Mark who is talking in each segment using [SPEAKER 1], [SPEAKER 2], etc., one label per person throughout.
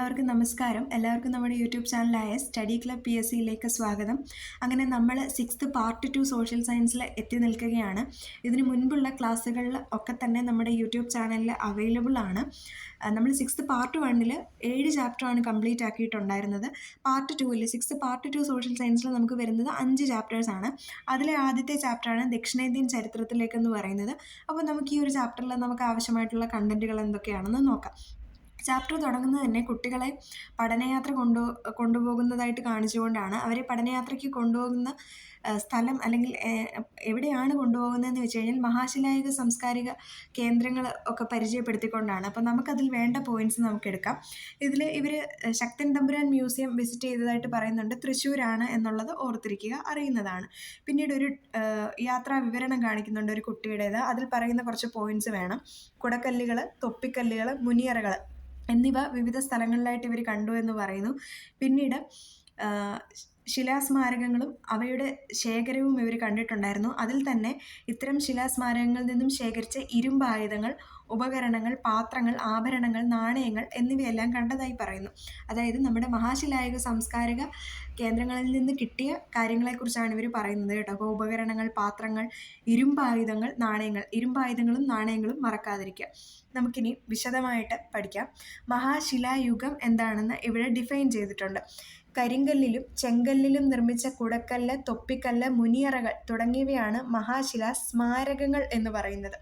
[SPEAKER 1] എല്ലാവർക്കും നമസ്കാരം. എല്ലാവർക്കും നമ്മുടെ യൂട്യൂബ് ചാനലായ സ്റ്റഡി ക്ലബ് PSCയിലേക്ക് സ്വാഗതം. അങ്ങനെ നമ്മൾ 6th പാർട്ട് 2 സോഷ്യൽ സയൻസിൽ എത്തി നിൽക്കുകയാണ്. ഇതിന് മുൻപുള്ള ക്ലാസ്സുകളിൽ ഒക്കെ തന്നെ നമ്മുടെ യൂട്യൂബ് ചാനലിൽ അവൈലബിൾ ആണ്. നമ്മൾ 6th പാർട്ട് 1ൽ 7 ചാപ്റ്ററാണ് കംപ്ലീറ്റ് ആക്കിയിട്ടുണ്ടായിരുന്നത്. പാർട്ട് 2ൽ 6th പാർട്ട് 2 സോഷ്യൽ സയൻസിൽ നമുക്ക് വരുന്നത് 5 ചാപ്റ്റേഴ്സാണ്. അതിലെ ആദ്യത്തെ ചാപ്റ്ററാണ് ദക്ഷിണേന്ത്യൻ ചരിത്രത്തിലേക്കെന്ന് പറയുന്നത്. അപ്പോൾ നമുക്ക് ഈ ഒരു ചാപ്റ്ററിൽ നമുക്ക് ആവശ്യമായിട്ടുള്ള കണ്ടൻറ്റുകൾ എന്തൊക്കെയാണെന്ന് നോക്കാം. ചാപ്റ്റർ തുടങ്ങുന്നത് തന്നെ കുട്ടികളെ പഠനയാത്ര കൊണ്ടുപോകുന്നതായിട്ട് കാണിച്ചുകൊണ്ടാണ്. അവരെ പഠനയാത്രയ്ക്ക് കൊണ്ടുപോകുന്ന സ്ഥലം അല്ലെങ്കിൽ എവിടെയാണ് കൊണ്ടുപോകുന്നതെന്ന് വെച്ച് കഴിഞ്ഞാൽ മഹാശിലായുഗ സാംസ്കാരിക കേന്ദ്രങ്ങൾ ഒക്കെ പരിചയപ്പെടുത്തിക്കൊണ്ടാണ്. അപ്പോൾ നമുക്കതിൽ വേണ്ട പോയിന്റ്സ് നമുക്കെടുക്കാം. ഇതിൽ ഇവർ ശക്തൻ തമ്പുരാൻ മ്യൂസിയം വിസിറ്റ് ചെയ്തതായിട്ട് പറയുന്നുണ്ട്. തൃശ്ശൂരാണ് എന്നുള്ളത് ഓർത്തിരിക്കുക, അറിയുന്നതാണ്. പിന്നീട് ഒരു യാത്രാ വിവരണം കാണിക്കുന്നുണ്ട് ഒരു കുട്ടിയുടേത്. അതിൽ പറയുന്ന കുറച്ച് പോയിന്റ്സ് വേണം. കുടക്കല്ലുകൾ, തൊപ്പിക്കല്ലുകൾ, മുനിയറകൾ എന്നിവ വിവിധ സ്ഥലങ്ങളിലായിട്ട് ഇവർ കണ്ടു എന്ന് പറയുന്നു. പിന്നീട് ശിലാസ്മാരകങ്ങളും അവയുടെ ശേഖരവും ഇവർ കണ്ടിട്ടുണ്ടായിരുന്നു. അതിൽ തന്നെ ഇത്തരം ശിലാസ്മാരകങ്ങളിൽ നിന്നും ശേഖരിച്ച ഇരുമ്പായുധങ്ങൾ, ഉപകരണങ്ങൾ, പാത്രങ്ങൾ, ആഭരണങ്ങൾ, നാണയങ്ങൾ എന്നിവയെല്ലാം കണ്ടതായി പറയുന്നു. അതായത് നമ്മുടെ മഹാശിലായുഗ സാംസ്കാരിക കേന്ദ്രങ്ങളിൽ നിന്ന് കിട്ടിയ കാര്യങ്ങളെക്കുറിച്ചാണ് ഇവർ പറയുന്നത് കേട്ടോ. അപ്പോൾ ഉപകരണങ്ങൾ, പാത്രങ്ങൾ, ഇരുമ്പായുധങ്ങൾ, നാണയങ്ങൾ. ഇരുമ്പായുധങ്ങളും നാണയങ്ങളും മറക്കാതിരിക്കുക. നമുക്കിനി വിശദമായിട്ട് പഠിക്കാം. മഹാശിലായുഗം എന്താണെന്ന് ഇവിടെ ഡിഫൈൻ ചെയ്തിട്ടുണ്ട്. കരിങ്കല്ലിലും ചെങ്കല്ലിലും നിർമ്മിച്ച കുടക്കല്ല്, തൊപ്പിക്കല്ല്, മുനിയറകൾ തുടങ്ങിയവയാണ് മഹാശിലാ സ്മാരകങ്ങൾ എന്ന് പറയുന്നത്.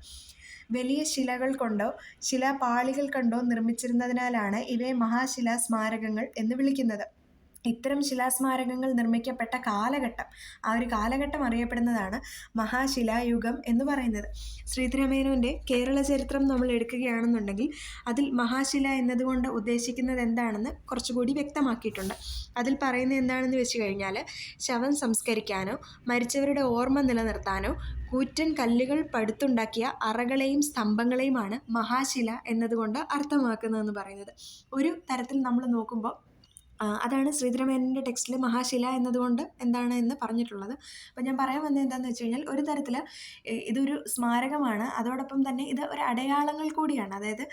[SPEAKER 1] വലിയ ശിലകൾ കൊണ്ടോ ശിലാപാളികൾ കൊണ്ടോ നിർമ്മിച്ചിരുന്നതിനാലാണ് ഇവയെ മഹാശിലാ സ്മാരകങ്ങൾ എന്ന് വിളിക്കുന്നത്. ഇത്തരം ശിലാസ്മാരകങ്ങൾ നിർമ്മിക്കപ്പെട്ട കാലഘട്ടം, ആ ഒരു കാലഘട്ടം അറിയപ്പെടുന്നതാണ് മഹാശിലായുഗം എന്ന് പറയുന്നത്. ശ്രീധരമേനോൻ്റെ കേരള ചരിത്രം നമ്മൾ എടുക്കുകയാണെന്നുണ്ടെങ്കിൽ അതിൽ മഹാശില എന്നതുകൊണ്ട് ഉദ്ദേശിക്കുന്നത് എന്താണെന്ന് കുറച്ചുകൂടി വ്യക്തമാക്കിയിട്ടുണ്ട്. അതിൽ പറയുന്നത് എന്താണെന്ന് വെച്ച് കഴിഞ്ഞാൽ ശവം സംസ്കരിക്കാനോ മരിച്ചവരുടെ ഓർമ്മ നിലനിർത്താനോ കൂറ്റൻ കല്ലുകൾ പടുത്തുണ്ടാക്കിയ അറകളെയും സ്തംഭങ്ങളെയുമാണ് മഹാശില എന്നതുകൊണ്ട് അർത്ഥമാക്കുന്നതെന്ന് പറയുന്നത്. ഒരു തരത്തിൽ നമ്മൾ നോക്കുമ്പോൾ അതാണ് ശ്രീധരമേനോൻ്റെ ടെക്സ്റ്റിൽ മഹാശില എന്നതുകൊണ്ട് എന്താണ് എന്ന് പറഞ്ഞിട്ടുള്ളത്. അപ്പോൾ ഞാൻ പറയാൻ വന്നത് എന്താണെന്ന് വെച്ച് കഴിഞ്ഞാൽ ഒരു തരത്തിൽ ഇതൊരു സ്മാരകമാണ്, അതോടൊപ്പം തന്നെ ഇത് ഒരു അടയാളങ്ങൾ കൂടിയാണ്. അതായത്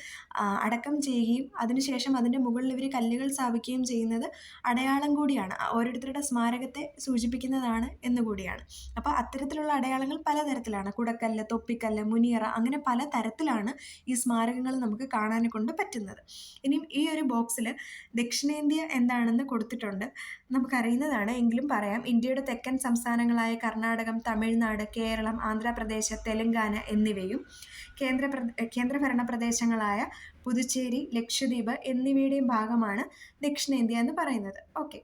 [SPEAKER 1] അടക്കം ചെയ്യുകയും അതിനുശേഷം അതിൻ്റെ മുകളിൽ ഇവർ കല്ലുകൾ സ്ഥാപിക്കുകയും ചെയ്യുന്നത് അടയാളം കൂടിയാണ്, ഓരോരുത്തരുടെ സ്മാരകത്തെ സൂചിപ്പിക്കുന്നതാണ് എന്നുകൂടിയാണ്. അപ്പോൾ അത്തരത്തിലുള്ള അടയാളങ്ങൾ പലതരത്തിലാണ്. കുടക്കല്ല്, തൊപ്പിക്കല്ല്, മുനിയറ, അങ്ങനെ പല തരത്തിലാണ് ഈ സ്മാരകങ്ങൾ നമുക്ക് കാണാൻ കൊണ്ട് പറ്റുന്നത്. ഇനിയും ഈ ഒരു ബോക്സിൽ ദക്ഷിണേന്ത്യ എന്താണെന്ന് കൊടുത്തിട്ടുണ്ട്, നമുക്കറിയുന്നതാണ് എങ്കിലും പറയാം. ഇന്ത്യയുടെ തെക്കൻ സംസ്ഥാനങ്ങളായ കർണാടകം, തമിഴ്നാട്, കേരളം, ആന്ധ്രാപ്രദേശ്, തെലങ്കാന എന്നിവയും കേന്ദ്രഭരണ പ്രദേശങ്ങളായ പുതുച്ചേരി, ലക്ഷദ്വീപ് എന്നിവയുടെയും ഭാഗമാണ് ദക്ഷിണേന്ത്യ എന്ന് പറയുന്നത്. ഓക്കെ,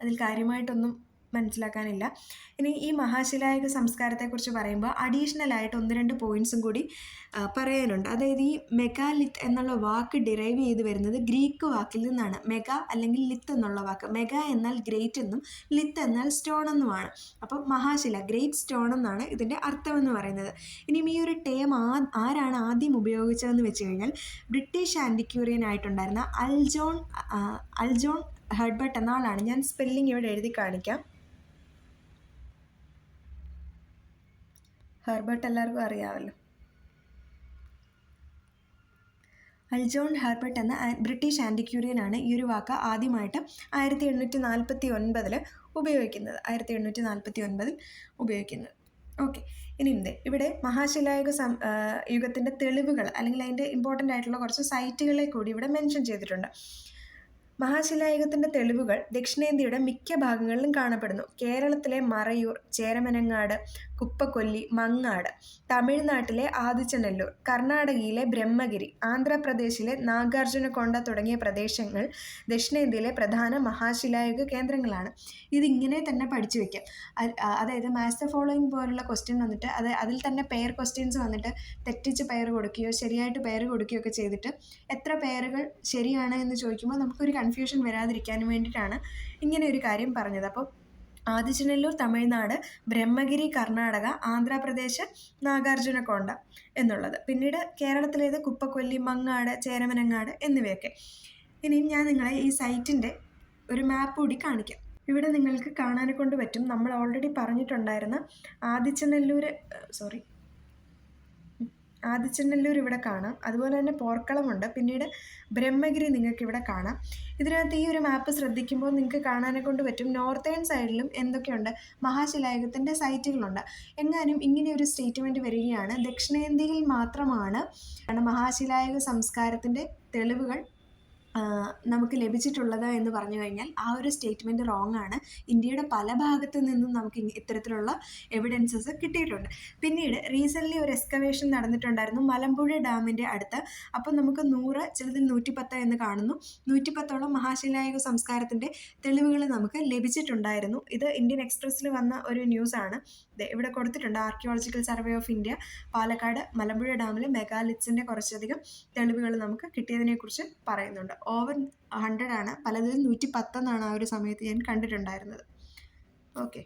[SPEAKER 1] അതിൽ കാര്യമായിട്ടൊന്നും മനസ്സിലാക്കാനില്ല. ഇനി ഈ മഹാശിലായുഗ സംസ്കാരത്തെക്കുറിച്ച് പറയുമ്പോൾ അഡീഷണലായിട്ട് 1-2 പോയിന്റ്സും കൂടി പറയാനുണ്ട്. അതായത് ഈ മെഗാലിത്ത് എന്നുള്ള വാക്ക് ഡിറൈവ് ചെയ്ത് വരുന്നത് ഗ്രീക്ക് വാക്കിൽ നിന്നാണ്. മെഗാ അല്ലെങ്കിൽ ലിത്ത് എന്നുള്ള വാക്ക്. മെഗാ എന്നാൽ ഗ്രേറ്റ് എന്നും ലിത്ത് എന്നാൽ സ്റ്റോൺ എന്നുമാണ്. അപ്പം മഹാശില, ഗ്രേറ്റ് സ്റ്റോൺ എന്നാണ് ഇതിൻ്റെ അർത്ഥമെന്ന് പറയുന്നത്. ഇനിയും ഈ ഒരു ടേം ആരാണ് ആദ്യം ഉപയോഗിച്ചതെന്ന് വെച്ച് കഴിഞ്ഞാൽ ബ്രിട്ടീഷ് ആൻറ്റിക്യൂറിയൻ ആയിട്ടുണ്ടായിരുന്ന അൽജോൺ ഹെർബർട്ട് എന്ന ആളാണ്. ഞാൻ സ്പെല്ലിംഗ് ഇവിടെ എഴുതി കാണിക്കാം. ഹെർബർട്ട് എല്ലാവർക്കും അറിയാമല്ലോ. അൽജോൺ ഹെർബർട്ട് എന്ന ബ്രിട്ടീഷ് ആൻറ്റിക്യൂറിയനാണ് ഈ ഒരു വാക്ക് ആദ്യമായിട്ട് 1849 ഉപയോഗിക്കുന്നത്. 1849 ഉപയോഗിക്കുന്നത്. ഓക്കെ, ഇനി ഇവിടെ മഹാശിലായുഗ യുഗത്തിൻ്റെ തെളിവുകൾ അല്ലെങ്കിൽ അതിൻ്റെ ഇമ്പോർട്ടൻ്റ് ആയിട്ടുള്ള കുറച്ച് സൈറ്റുകളെ കൂടി ഇവിടെ മെൻഷൻ ചെയ്തിട്ടുണ്ട്. മഹാശിലായുഗത്തിൻ്റെ തെളിവുകൾ ദക്ഷിണേന്ത്യയുടെ മിക്ക ഭാഗങ്ങളിലും കാണപ്പെടുന്നു. കേരളത്തിലെ മറയൂർ, ചേരമനങ്ങാട്, കുപ്പക്കൊല്ലി, മങ്ങാട്, തമിഴ്നാട്ടിലെ ആദിച്ചനല്ലൂർ, കർണാടകയിലെ ബ്രഹ്മഗിരി, ആന്ധ്രാപ്രദേശിലെ നാഗാർജുനകൊണ്ട തുടങ്ങിയ പ്രദേശങ്ങൾ ദക്ഷിണേന്ത്യയിലെ പ്രധാന മഹാശിലായുഗ കേന്ദ്രങ്ങളാണ്. ഇതിങ്ങനെ തന്നെ പഠിച്ചു വയ്ക്കാം. അതായത് മാച്ച് ദ ഫോളോയിങ് പോലുള്ള ക്വസ്റ്റ്യൻ വന്നിട്ട് അതിൽ തന്നെ പെയർ ക്വസ്റ്റ്യൻസ് വന്നിട്ട് തെറ്റിച്ച് പെയർ കൊടുക്കുകയോ ശരിയായിട്ട് പെയർ കൊടുക്കുകയോ ഒക്കെ ചെയ്തിട്ട് എത്ര പെയറുകൾ ശരിയാണ് എന്ന് ചോദിക്കുമ്പോൾ നമുക്കൊരു കൺഫ്യൂഷൻ വരാതിരിക്കാൻ വേണ്ടിയിട്ടാണ് ഇങ്ങനെ ഒരു കാര്യം പറഞ്ഞത്. അപ്പോൾ ആദിച്ചനല്ലൂർ തമിഴ്നാട്, ബ്രഹ്മഗിരി കർണാടക, ആന്ധ്രാപ്രദേശ്, നാഗാർജുനകൊണ്ട എന്നുള്ളത്. പിന്നീട് കേരളത്തിലേത് കുപ്പക്കൊല്ലി, മങ്ങാട്, ചേരമനങ്ങാട് എന്നിവയൊക്കെ. ഇനിയും ഞാൻ നിങ്ങളെ ഈ സൈറ്റിൻ്റെ ഒരു മാപ്പ് കൂടി കാണിക്കാം. ഇവിടെ നിങ്ങൾക്ക് കാണാനെ കൊണ്ട് പറ്റും നമ്മൾ ഓൾറെഡി പറഞ്ഞിട്ടുണ്ടായിരുന്ന ആദിച്ചനല്ലൂർ ഇവിടെ കാണാം, അതുപോലെ തന്നെ പോർക്കളമുണ്ട്, പിന്നീട് ബ്രഹ്മഗിരി നിങ്ങൾക്ക് ഇവിടെ കാണാം. ഇതിനകത്ത് ഈ ഒരു മാപ്പ് ശ്രദ്ധിക്കുമ്പോൾ നിങ്ങൾക്ക് കാണാനെ കൊണ്ട് പറ്റും നോർത്തേൺ സൈഡിലും എന്തൊക്കെയുണ്ട്, മഹാശിലായുഗത്തിൻ്റെ സൈറ്റുകളുണ്ട്. എങ്ങാനും ഇങ്ങനെ ഒരു സ്റ്റേറ്റ്മെൻറ്റ് വരികയാണ് ദക്ഷിണേന്ത്യയിൽ മാത്രമാണ് മഹാശിലായുഗ സംസ്കാരത്തിൻ്റെ തെളിവുകൾ നമുക്ക് ലഭിച്ചിട്ടുള്ളത് എന്ന് പറഞ്ഞു കഴിഞ്ഞാൽ ആ ഒരു സ്റ്റേറ്റ്മെൻറ്റ് റോങ് ആണ്. ഇന്ത്യയുടെ പല ഭാഗത്തു നിന്നും നമുക്ക് ഇത്തരത്തിലുള്ള എവിഡൻസസ് കിട്ടിയിട്ടുണ്ട്. പിന്നീട് റീസെൻ്റ്ലി ഒരു എക്സ്കവേഷൻ നടന്നിട്ടുണ്ടായിരുന്നു മലമ്പുഴ ഡാമിൻ്റെ അടുത്ത്. അപ്പം നമുക്ക് 100, ചിലതിൽ 110 എന്ന് കാണുന്നു, 110ഓളം മഹാശിലായുഗ സംസ്കാരത്തിൻ്റെ തെളിവുകൾ നമുക്ക് ലഭിച്ചിട്ടുണ്ടായിരുന്നു. ഇത് ഇന്ത്യൻ എക്സ്പ്രസ്സിൽ വന്ന ഒരു ന്യൂസാണ്. ഇവിടെ കൊടുത്തിട്ടുണ്ട്, archaeological survey of India Palakkad Malampuzha ഡാമിൽ മെഗാലിത്സിൻ്റെ കുറച്ചധികം തെളിവുകൾ നമുക്ക് കിട്ടിയതിനെക്കുറിച്ച് പറയുന്നുണ്ട്. ഓവർ 100 ആണ്, പലതിലും 110 എന്നാണ് ആ ഒരു സമയത്ത് ഞാൻ കണ്ടിട്ടുണ്ടായിരുന്നത്. ഓക്കെ,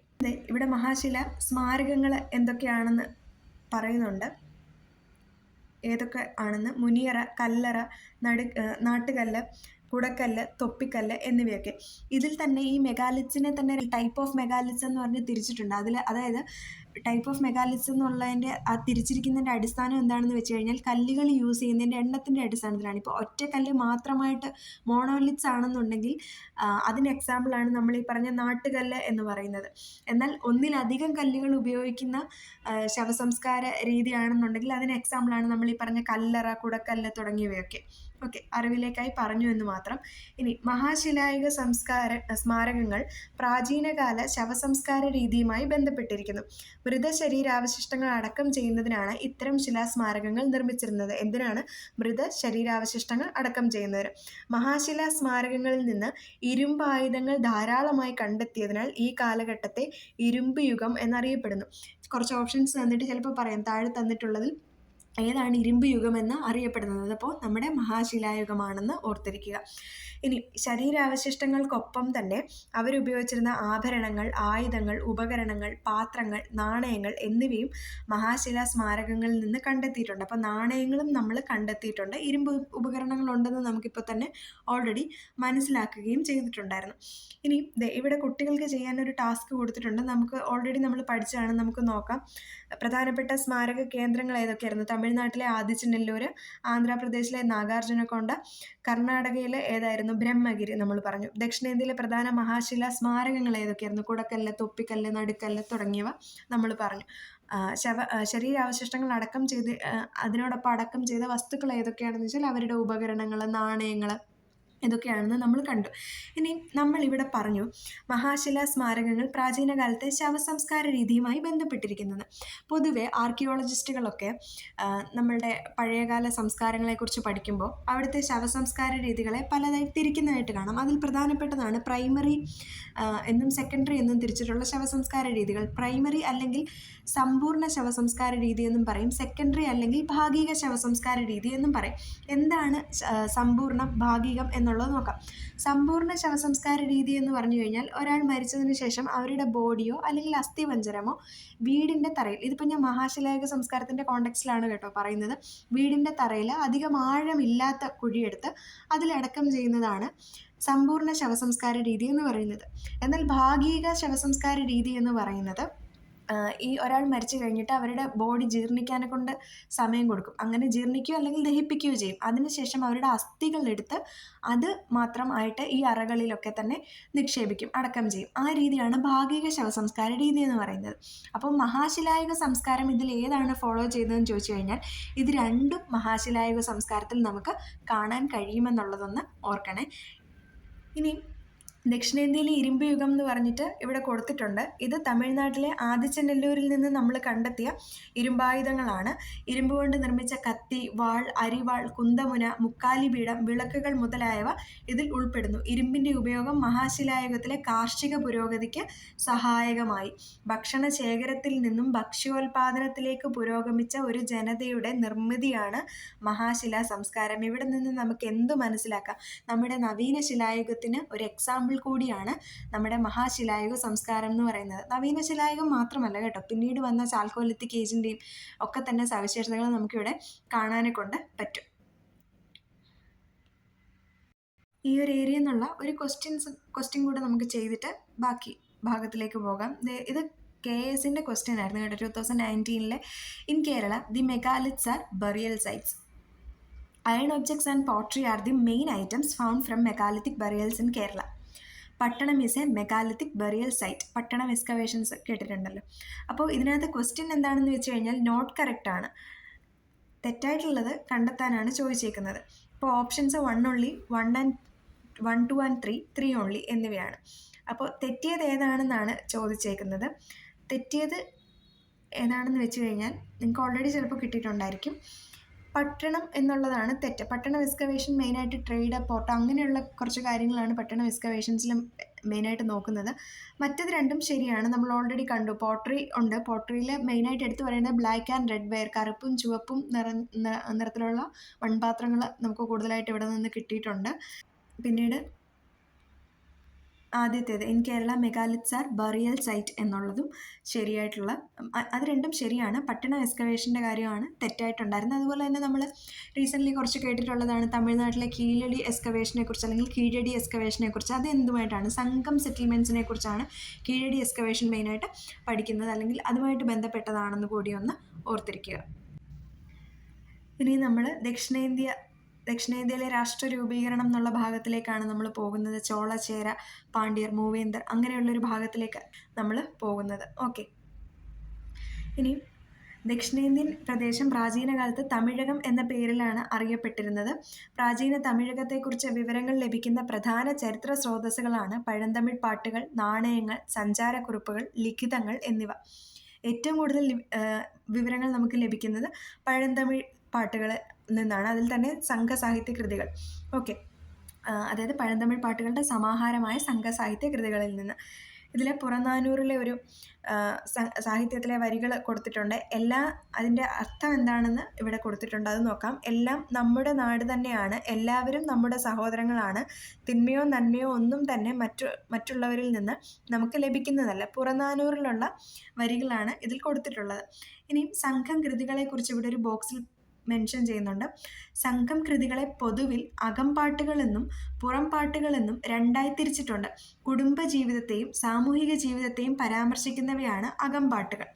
[SPEAKER 1] ഇവിടെ മഹാശില സ്മാരകങ്ങൾ എന്തൊക്കെയാണെന്ന് പറയുന്നുണ്ട്. ഏതൊക്കെ ആണെന്ന്: മുനിയറ, കല്ലറ, നാട്ടുകല്ല്, കുടക്കല്ല്, തൊപ്പിക്കല്ല് എന്നിവയൊക്കെ. ഇതിൽ തന്നെ ഈ മെഗാലിത്സിനെ തന്നെ ടൈപ്പ് ഓഫ് മെഗാലിത്സ് എന്ന് പറഞ്ഞ് തിരിച്ചിട്ടുണ്ട്. അതായത് ടൈപ്പ് ഓഫ് മെഗാലിത്സ് എന്നുള്ളതിൻ്റെ ആ തിരിച്ചിരിക്കുന്നതിൻ്റെ അടിസ്ഥാനം എന്താണെന്ന് വെച്ച് കഴിഞ്ഞാൽ കല്ലുകൾ യൂസ് ചെയ്യുന്നതിൻ്റെ എണ്ണത്തിൻ്റെ അടിസ്ഥാനത്തിലാണ്. ഇപ്പോൾ ഒറ്റ കല്ല് മാത്രമായിട്ട് മോണോലിത്സ് ആണെന്നുണ്ടെങ്കിൽ അതിന് എക്സാമ്പിളാണ് നമ്മൾ ഈ പറഞ്ഞ നാട്ടുകല്ല് എന്ന് പറയുന്നത്. എന്നാൽ ഒന്നിലധികം കല്ലുകൾ ഉപയോഗിക്കുന്ന ശവസംസ്കാര രീതിയാണെന്നുണ്ടെങ്കിൽ അതിന് എക്സാമ്പിളാണ് നമ്മൾ ഈ പറഞ്ഞ കല്ലറ, കുടക്കല്ല് തുടങ്ങിയവയൊക്കെ. ഓക്കെ, അറിവിലേക്കായി പറഞ്ഞു എന്ന് മാത്രം. ഇനി മഹാശിലായുഗ സ്മാരകങ്ങൾ പ്രാചീനകാല ശവസംസ്കാര രീതിയുമായി ബന്ധപ്പെട്ടിരിക്കുന്നു. മൃതശരീരാവശിഷ്ടങ്ങൾ അടക്കം ചെയ്യുന്നതിനാണ് ഇത്തരം ശിലാസ്മാരകങ്ങൾ നിർമ്മിച്ചിരുന്നത്. എന്തിനാണ്? മൃതശരീരാവശിഷ്ടങ്ങൾ അടക്കം ചെയ്യുന്നതിന്. മഹാശിലാ സ്മാരകങ്ങളിൽ നിന്ന് ഇരുമ്പായുധങ്ങൾ ധാരാളമായി കണ്ടെത്തിയതിനാൽ ഈ കാലഘട്ടത്തെ ഇരുമ്പ് യുഗം എന്നറിയപ്പെടുന്നു. കുറച്ച് ഓപ്ഷൻസ് തന്നിട്ട് ചിലപ്പോൾ പറയാം താഴെ തന്നിട്ടുള്ളതിൽ ഏതാണ് ഇരുമ്പ് യുഗമെന്ന് അറിയപ്പെടുന്നത്. അപ്പോൾ നമ്മുടെ മഹാശിലായുഗമാണെന്ന് ഓർത്തിരിക്കുക. ഇനി ശരീരാവശിഷ്ടങ്ങൾക്കൊപ്പം തന്നെ അവരുപയോഗിച്ചിരുന്ന ആഭരണങ്ങൾ, ആയുധങ്ങൾ, ഉപകരണങ്ങൾ, പാത്രങ്ങൾ, നാണയങ്ങൾ എന്നിവയും മഹാശിലാ സ്മാരകങ്ങളിൽ നിന്ന് കണ്ടെത്തിയിട്ടുണ്ട്. അപ്പോൾ നാണയങ്ങളും നമ്മൾ കണ്ടെത്തിയിട്ടുണ്ട്. ഇരുമ്പ് ഉപകരണങ്ങളുണ്ടെന്ന് നമുക്കിപ്പോൾ തന്നെ ഓൾറെഡി മനസ്സിലാക്കുകയും ചെയ്തിട്ടുണ്ടായിരുന്നു. ഇനി ഇവിടെ കുട്ടികൾക്ക് ചെയ്യാനൊരു ടാസ്ക് കൊടുത്തിട്ടുണ്ട്. നമുക്ക് ഓൾറെഡി നമ്മൾ പഠിച്ചതാണ്, നമുക്ക് നോക്കാം. പ്രധാനപ്പെട്ട സ്മാരക കേന്ദ്രങ്ങൾ ഏതൊക്കെയായിരുന്നു? തമിഴ്നാട്ടിലെ ആദിച്ചനെല്ലൂർ, ആന്ധ്രാപ്രദേശിലെ നാഗാർജുനക്കൊണ്ട, കർണാടകയിലെ ഏതായിരുന്നു? ബ്രഹ്മഗിരി നമ്മൾ പറഞ്ഞു. ദക്ഷിണേന്ത്യയിലെ പ്രധാന മഹാശിലാ സ്മാരകങ്ങൾ ഏതൊക്കെയായിരുന്നു? കുടക്കല്ല്, തൊപ്പിക്കല്ല്, നടുക്കല്ല് തുടങ്ങിയവ നമ്മൾ പറഞ്ഞു. ശരീരാവശിഷ്ടങ്ങൾ അടക്കം ചെയ്ത് അതിനോടൊപ്പം അടക്കം ചെയ്ത വസ്തുക്കൾ ഏതൊക്കെയാണെന്ന് വെച്ചാൽ അവരുടെ ഉപകരണങ്ങൾ, നാണയങ്ങൾ ഇതൊക്കെയാണെന്ന് നമ്മൾ കണ്ടു. ഇനി നമ്മളിവിടെ പറഞ്ഞു മഹാശിലാ സ്മാരകങ്ങൾ പ്രാചീന കാലത്തെ ശവസംസ്കാര രീതിയുമായി ബന്ധപ്പെട്ടിരിക്കുന്നത്. പൊതുവെ ആർക്കിയോളജിസ്റ്റുകളൊക്കെ നമ്മളുടെ പഴയകാല സംസ്കാരങ്ങളെക്കുറിച്ച് പഠിക്കുമ്പോൾ അവിടുത്തെ ശവസംസ്കാര രീതികളെ പലതായി തിരിക്കുന്നതായിട്ട് കാണാം. അതിൽ പ്രധാനപ്പെട്ടതാണ് പ്രൈമറി എന്നും സെക്കൻഡറി എന്നും തിരിച്ചിട്ടുള്ള ശവസംസ്കാര രീതികൾ. പ്രൈമറി അല്ലെങ്കിൽ സമ്പൂർണ്ണ ശവസംസ്കാര രീതി എന്നും പറയും, സെക്കൻഡറി അല്ലെങ്കിൽ ഭാഗിക ശവസംസ്കാര രീതി എന്നും പറയും. എന്താണ് സമ്പൂർണ്ണം, ഭാഗികം എന്നുള്ളത് നോക്കാം. സമ്പൂർണ്ണ ശവസംസ്കാര രീതി എന്ന് പറഞ്ഞു കഴിഞ്ഞാൽ ഒരാൾ മരിച്ചതിന് ശേഷം അവരുടെ ബോഡിയോ അല്ലെങ്കിൽ അസ്ഥിപഞ്ജരമോ വീടിൻ്റെ തറയിൽ, ഇതിപ്പോൾ ഞാൻ മഹാശിലായുഗ സംസ്കാരത്തിൻ്റെ കോണ്ടെക്സ്റ്റിലാണ് കേട്ടോ പറയുന്നത്, വീടിൻ്റെ തറയിൽ അധികം ആഴമില്ലാത്ത കുഴിയെടുത്ത് അതിലടക്കം ചെയ്യുന്നതാണ് സമ്പൂർണ്ണ ശവസംസ്കാര രീതി എന്ന് പറയുന്നത്. എന്നാൽ ഭാഗിക ശവസംസ്കാര രീതി എന്ന് പറയുന്നത് ഈ ഒരാൾ മരിച്ചു കഴിഞ്ഞിട്ട് അവരുടെ ബോഡി ജീർണിക്കാനെ കൊണ്ട് സമയം കൊടുക്കും. അങ്ങനെ ജീർണിക്കുകയോ അല്ലെങ്കിൽ ദഹിപ്പിക്കുകയോ ചെയ്യും. അതിനുശേഷം അവരുടെ അസ്ഥികളെടുത്ത് അത് മാത്രമായിട്ട് ഈ അറകളിലൊക്കെ തന്നെ നിക്ഷേപിക്കും, അടക്കം ചെയ്യും. ആ രീതിയാണ് ഭാഗിക ശവസംസ്കാര രീതി എന്ന് പറയുന്നത്. അപ്പോൾ മഹാശിലായുഗ സംസ്കാരം ഇതിൽ ഏതാണ് ഫോളോ ചെയ്തതെന്ന് ചോദിച്ചു കഴിഞ്ഞാൽ ഇത് രണ്ടും മഹാശിലായുഗ സംസ്കാരത്തിൽ നമുക്ക് കാണാൻ കഴിയുമെന്നുള്ളതൊന്ന് ഓർക്കണേ. ഇനി ദക്ഷിണേന്ത്യയിലെ ഇരുമ്പ് യുഗം എന്ന് പറഞ്ഞിട്ട് ഇവിടെ കൊടുത്തിട്ടുണ്ട്. ഇത് തമിഴ്നാട്ടിലെ ആദിച്ചനെല്ലൂരിൽ നിന്ന് നമ്മൾ കണ്ടെത്തിയ ഇരുമ്പായുധങ്ങളാണ്. ഇരുമ്പ് കൊണ്ട് നിർമ്മിച്ച കത്തി, വാൾ, അരിവാൾ, കുന്തമുന, മുക്കാലിപീഠം, വിളക്കുകൾ മുതലായവ ഇതിൽ ഉൾപ്പെടുന്നു. ഇരുമ്പിൻ്റെ ഉപയോഗം മഹാശിലായുഗത്തിലെ കാർഷിക പുരോഗതിക്ക് സഹായകമായി. ഭക്ഷണ ശേഖരത്തിൽ നിന്നും ഭക്ഷ്യോൽപാദനത്തിലേക്ക് പുരോഗമിച്ച ഒരു ജനതയുടെ നിർമ്മിതിയാണ് മഹാശിലാ സംസ്കാരം. ഇവിടെ നിന്ന് നമുക്ക് എന്ത് മനസ്സിലാക്കാം? നമ്മുടെ നവീന ശിലായുഗത്തിന് ഒരു എക്സാമ്പിൾ കൂടിയാണ് നമ്മുടെ മഹാശിലായുഗ സംസ്കാരം എന്ന് പറയുന്നത്. നവീന ശിലായുഗം മാത്രമല്ല കേട്ടോ, പിന്നീട് വന്ന ചാൽക്കോലിത്തിക് ഏജിൻ്റെയും ഒക്കെ തന്നെ സവിശേഷതകൾ നമുക്കിവിടെ കാണാനെ കൊണ്ട് പറ്റും. ഈ ഒരു ഏരിയ എന്നുള്ള ഒരു ക്വസ്റ്റ്യൻ കൂടെ നമുക്ക് ചെയ്തിട്ട് ബാക്കി ഭാഗത്തിലേക്ക് പോകാം. ഇത് KS ക്വസ്റ്റ്യൻ ആയിരുന്നു കേട്ടോ 2019 in Kerala the megaliths are burial sites. Iron objects and pottery are the main items found from megalithic burials in Kerala. Pattanam is a megalithic burial site. Pattanam excavations കേട്ടിട്ടുണ്ടല്ലോ. അപ്പോൾ ഇതിനകത്ത് ക്വസ്റ്റ്യൻ എന്താണെന്ന് വെച്ച് കഴിഞ്ഞാൽ നോട്ട് കറക്റ്റ് ആണ്, തെറ്റായിട്ടുള്ളത് കണ്ടെത്താനാണ് ചോദിച്ചേക്കുന്നത്. ഇപ്പോൾ ഓപ്ഷൻസ് 1 only, 1, 2 and 3 only എന്നിവയാണ്. അപ്പോൾ തെറ്റിയത് ഏതാണെന്നാണ് ചോദിച്ചേക്കുന്നത്. തെറ്റിയത് ഏതാണെന്ന് വെച്ച് കഴിഞ്ഞാൽ നിങ്ങൾക്ക് ഓൾറെഡി ചിലപ്പോൾ കിട്ടിയിട്ടുണ്ടായിരിക്കും. പട്ടണം എന്നുള്ളതാണ് തെറ്റ്. പട്ടണം എക്സ്കവേഷൻ മെയിനായിട്ട് ട്രേഡ്, പോർട്ട് അങ്ങനെയുള്ള കുറച്ച് കാര്യങ്ങളാണ് പട്ടണം എക്സ്കവേഷൻസിലും മെയിനായിട്ട് നോക്കുന്നത്. മറ്റത് രണ്ടും ശരിയാണ്, നമ്മൾ ഓൾറെഡി കണ്ടു. പോട്ടറി ഉണ്ട്, പോട്ടറിയിൽ മെയിനായിട്ട് എടുത്തു പറയുന്നത് ബ്ലാക്ക് ആൻഡ് റെഡ് വെയർ, കറുപ്പും ചുവപ്പും നിറത്തിലുള്ള മൺപാത്രങ്ങൾ നമുക്ക് കൂടുതലായിട്ട് ഇവിടെ നിന്ന് കിട്ടിയിട്ടുണ്ട്. പിന്നീട് ആദ്യത്തേത് in Kerala megaliths are burial site എന്നുള്ളതും ശരിയായിട്ടുള്ള, അത് രണ്ടും ശരിയാണ്. പട്ടണം എക്സ്കവേഷൻ്റെ കാര്യമാണ് തെറ്റായിട്ടുണ്ടായിരുന്നത്. അതുപോലെ തന്നെ നമ്മൾ റീസെൻ്റ്ലി കുറച്ച് കേട്ടിട്ടുള്ളതാണ് തമിഴ്നാട്ടിലെ കീഴടി എക്സ്കവേഷനെ കുറിച്ച്, അല്ലെങ്കിൽ കീഴടി എക്സ്കവേഷനെ കുറിച്ച്. അത് എന്തുമായിട്ടാണ്? സംഘം സെറ്റിൽമെൻറ്റ്സിനെ കുറിച്ചാണ് കീഴടി എക്സ്കവേഷൻ മെയിനായിട്ട് പഠിക്കുന്നത്, അല്ലെങ്കിൽ അതുമായിട്ട് ബന്ധപ്പെട്ടതാണെന്ന് കൂടി ഒന്ന് ഓർത്തിരിക്കുക. ഇനി നമ്മൾ ദക്ഷിണേന്ത്യയിലെ രാഷ്ട്ര രൂപീകരണം എന്നുള്ള ഭാഗത്തിലേക്കാണ് നമ്മൾ പോകുന്നത്. ചോള, ചേര, പാണ്ഡ്യർ, മൂവേന്തർ അങ്ങനെയുള്ളൊരു ഭാഗത്തിലേക്ക് നമ്മൾ പോകുന്നത്. ഓക്കെ, ഇനി ദക്ഷിണേന്ത്യൻ പ്രദേശം പ്രാചീന കാലത്ത് തമിഴകം എന്ന പേരിലാണ് അറിയപ്പെട്ടിരുന്നത്. പ്രാചീന തമിഴകത്തെക്കുറിച്ച് വിവരങ്ങൾ ലഭിക്കുന്ന പ്രധാന ചരിത്ര സ്രോതസ്സുകളാണ് പഴന്തമിഴ് പാട്ടുകൾ, നാണയങ്ങൾ, സഞ്ചാരക്കുറിപ്പുകൾ, ലിഖിതങ്ങൾ എന്നിവ. ഏറ്റവും കൂടുതൽ വിവരങ്ങൾ നമുക്ക് ലഭിക്കുന്നത് പഴന്തമിഴ് പാട്ടുകളിൽ നിന്നാണ്, അതിൽ തന്നെ സംഘസാഹിത്യ കൃതികൾ. ഓക്കെ, അതായത് പഴന്തമിഴ് പാട്ടുകളുടെ സമാഹാരമായ സംഘസാഹിത്യ കൃതികളിൽ നിന്ന്. ഇതിലെ പുറനാനൂറിലെ ഒരു സാഹിത്യത്തിലെ വരികൾ കൊടുത്തിട്ടുണ്ട്. അതിൻ്റെ അർത്ഥം എന്താണെന്ന് ഇവിടെ കൊടുത്തിട്ടുണ്ട്, അത് നോക്കാം. എല്ലാം നമ്മുടെ നാട് തന്നെയാണ്, എല്ലാവരും നമ്മുടെ സഹോദരങ്ങളാണ്, തിന്മയോ നന്മയോ ഒന്നും തന്നെ മറ്റുള്ളവരിൽ നിന്ന് നമുക്ക് ലഭിക്കുന്നതല്ല. പുറനാനൂറിലുള്ള വരികളാണ് ഇതിൽ കൊടുത്തിട്ടുള്ളത്. ഇനിയും സംഘം കൃതികളെക്കുറിച്ച് ഇവിടെ ഒരു ബോക്സിൽ മെൻഷൻ ചെയ്യുന്നുണ്ട്. സംഘം കൃതികളെ പൊതുവിൽ അകംപാട്ടുകളെന്നും പുറം പാട്ടുകളെന്നും രണ്ടായി തിരിച്ചിട്ടുണ്ട്. കുടുംബ ജീവിതത്തെയും സാമൂഹിക ജീവിതത്തെയും പരാമർശിക്കുന്നവയാണ് അകംപാട്ടുകൾ.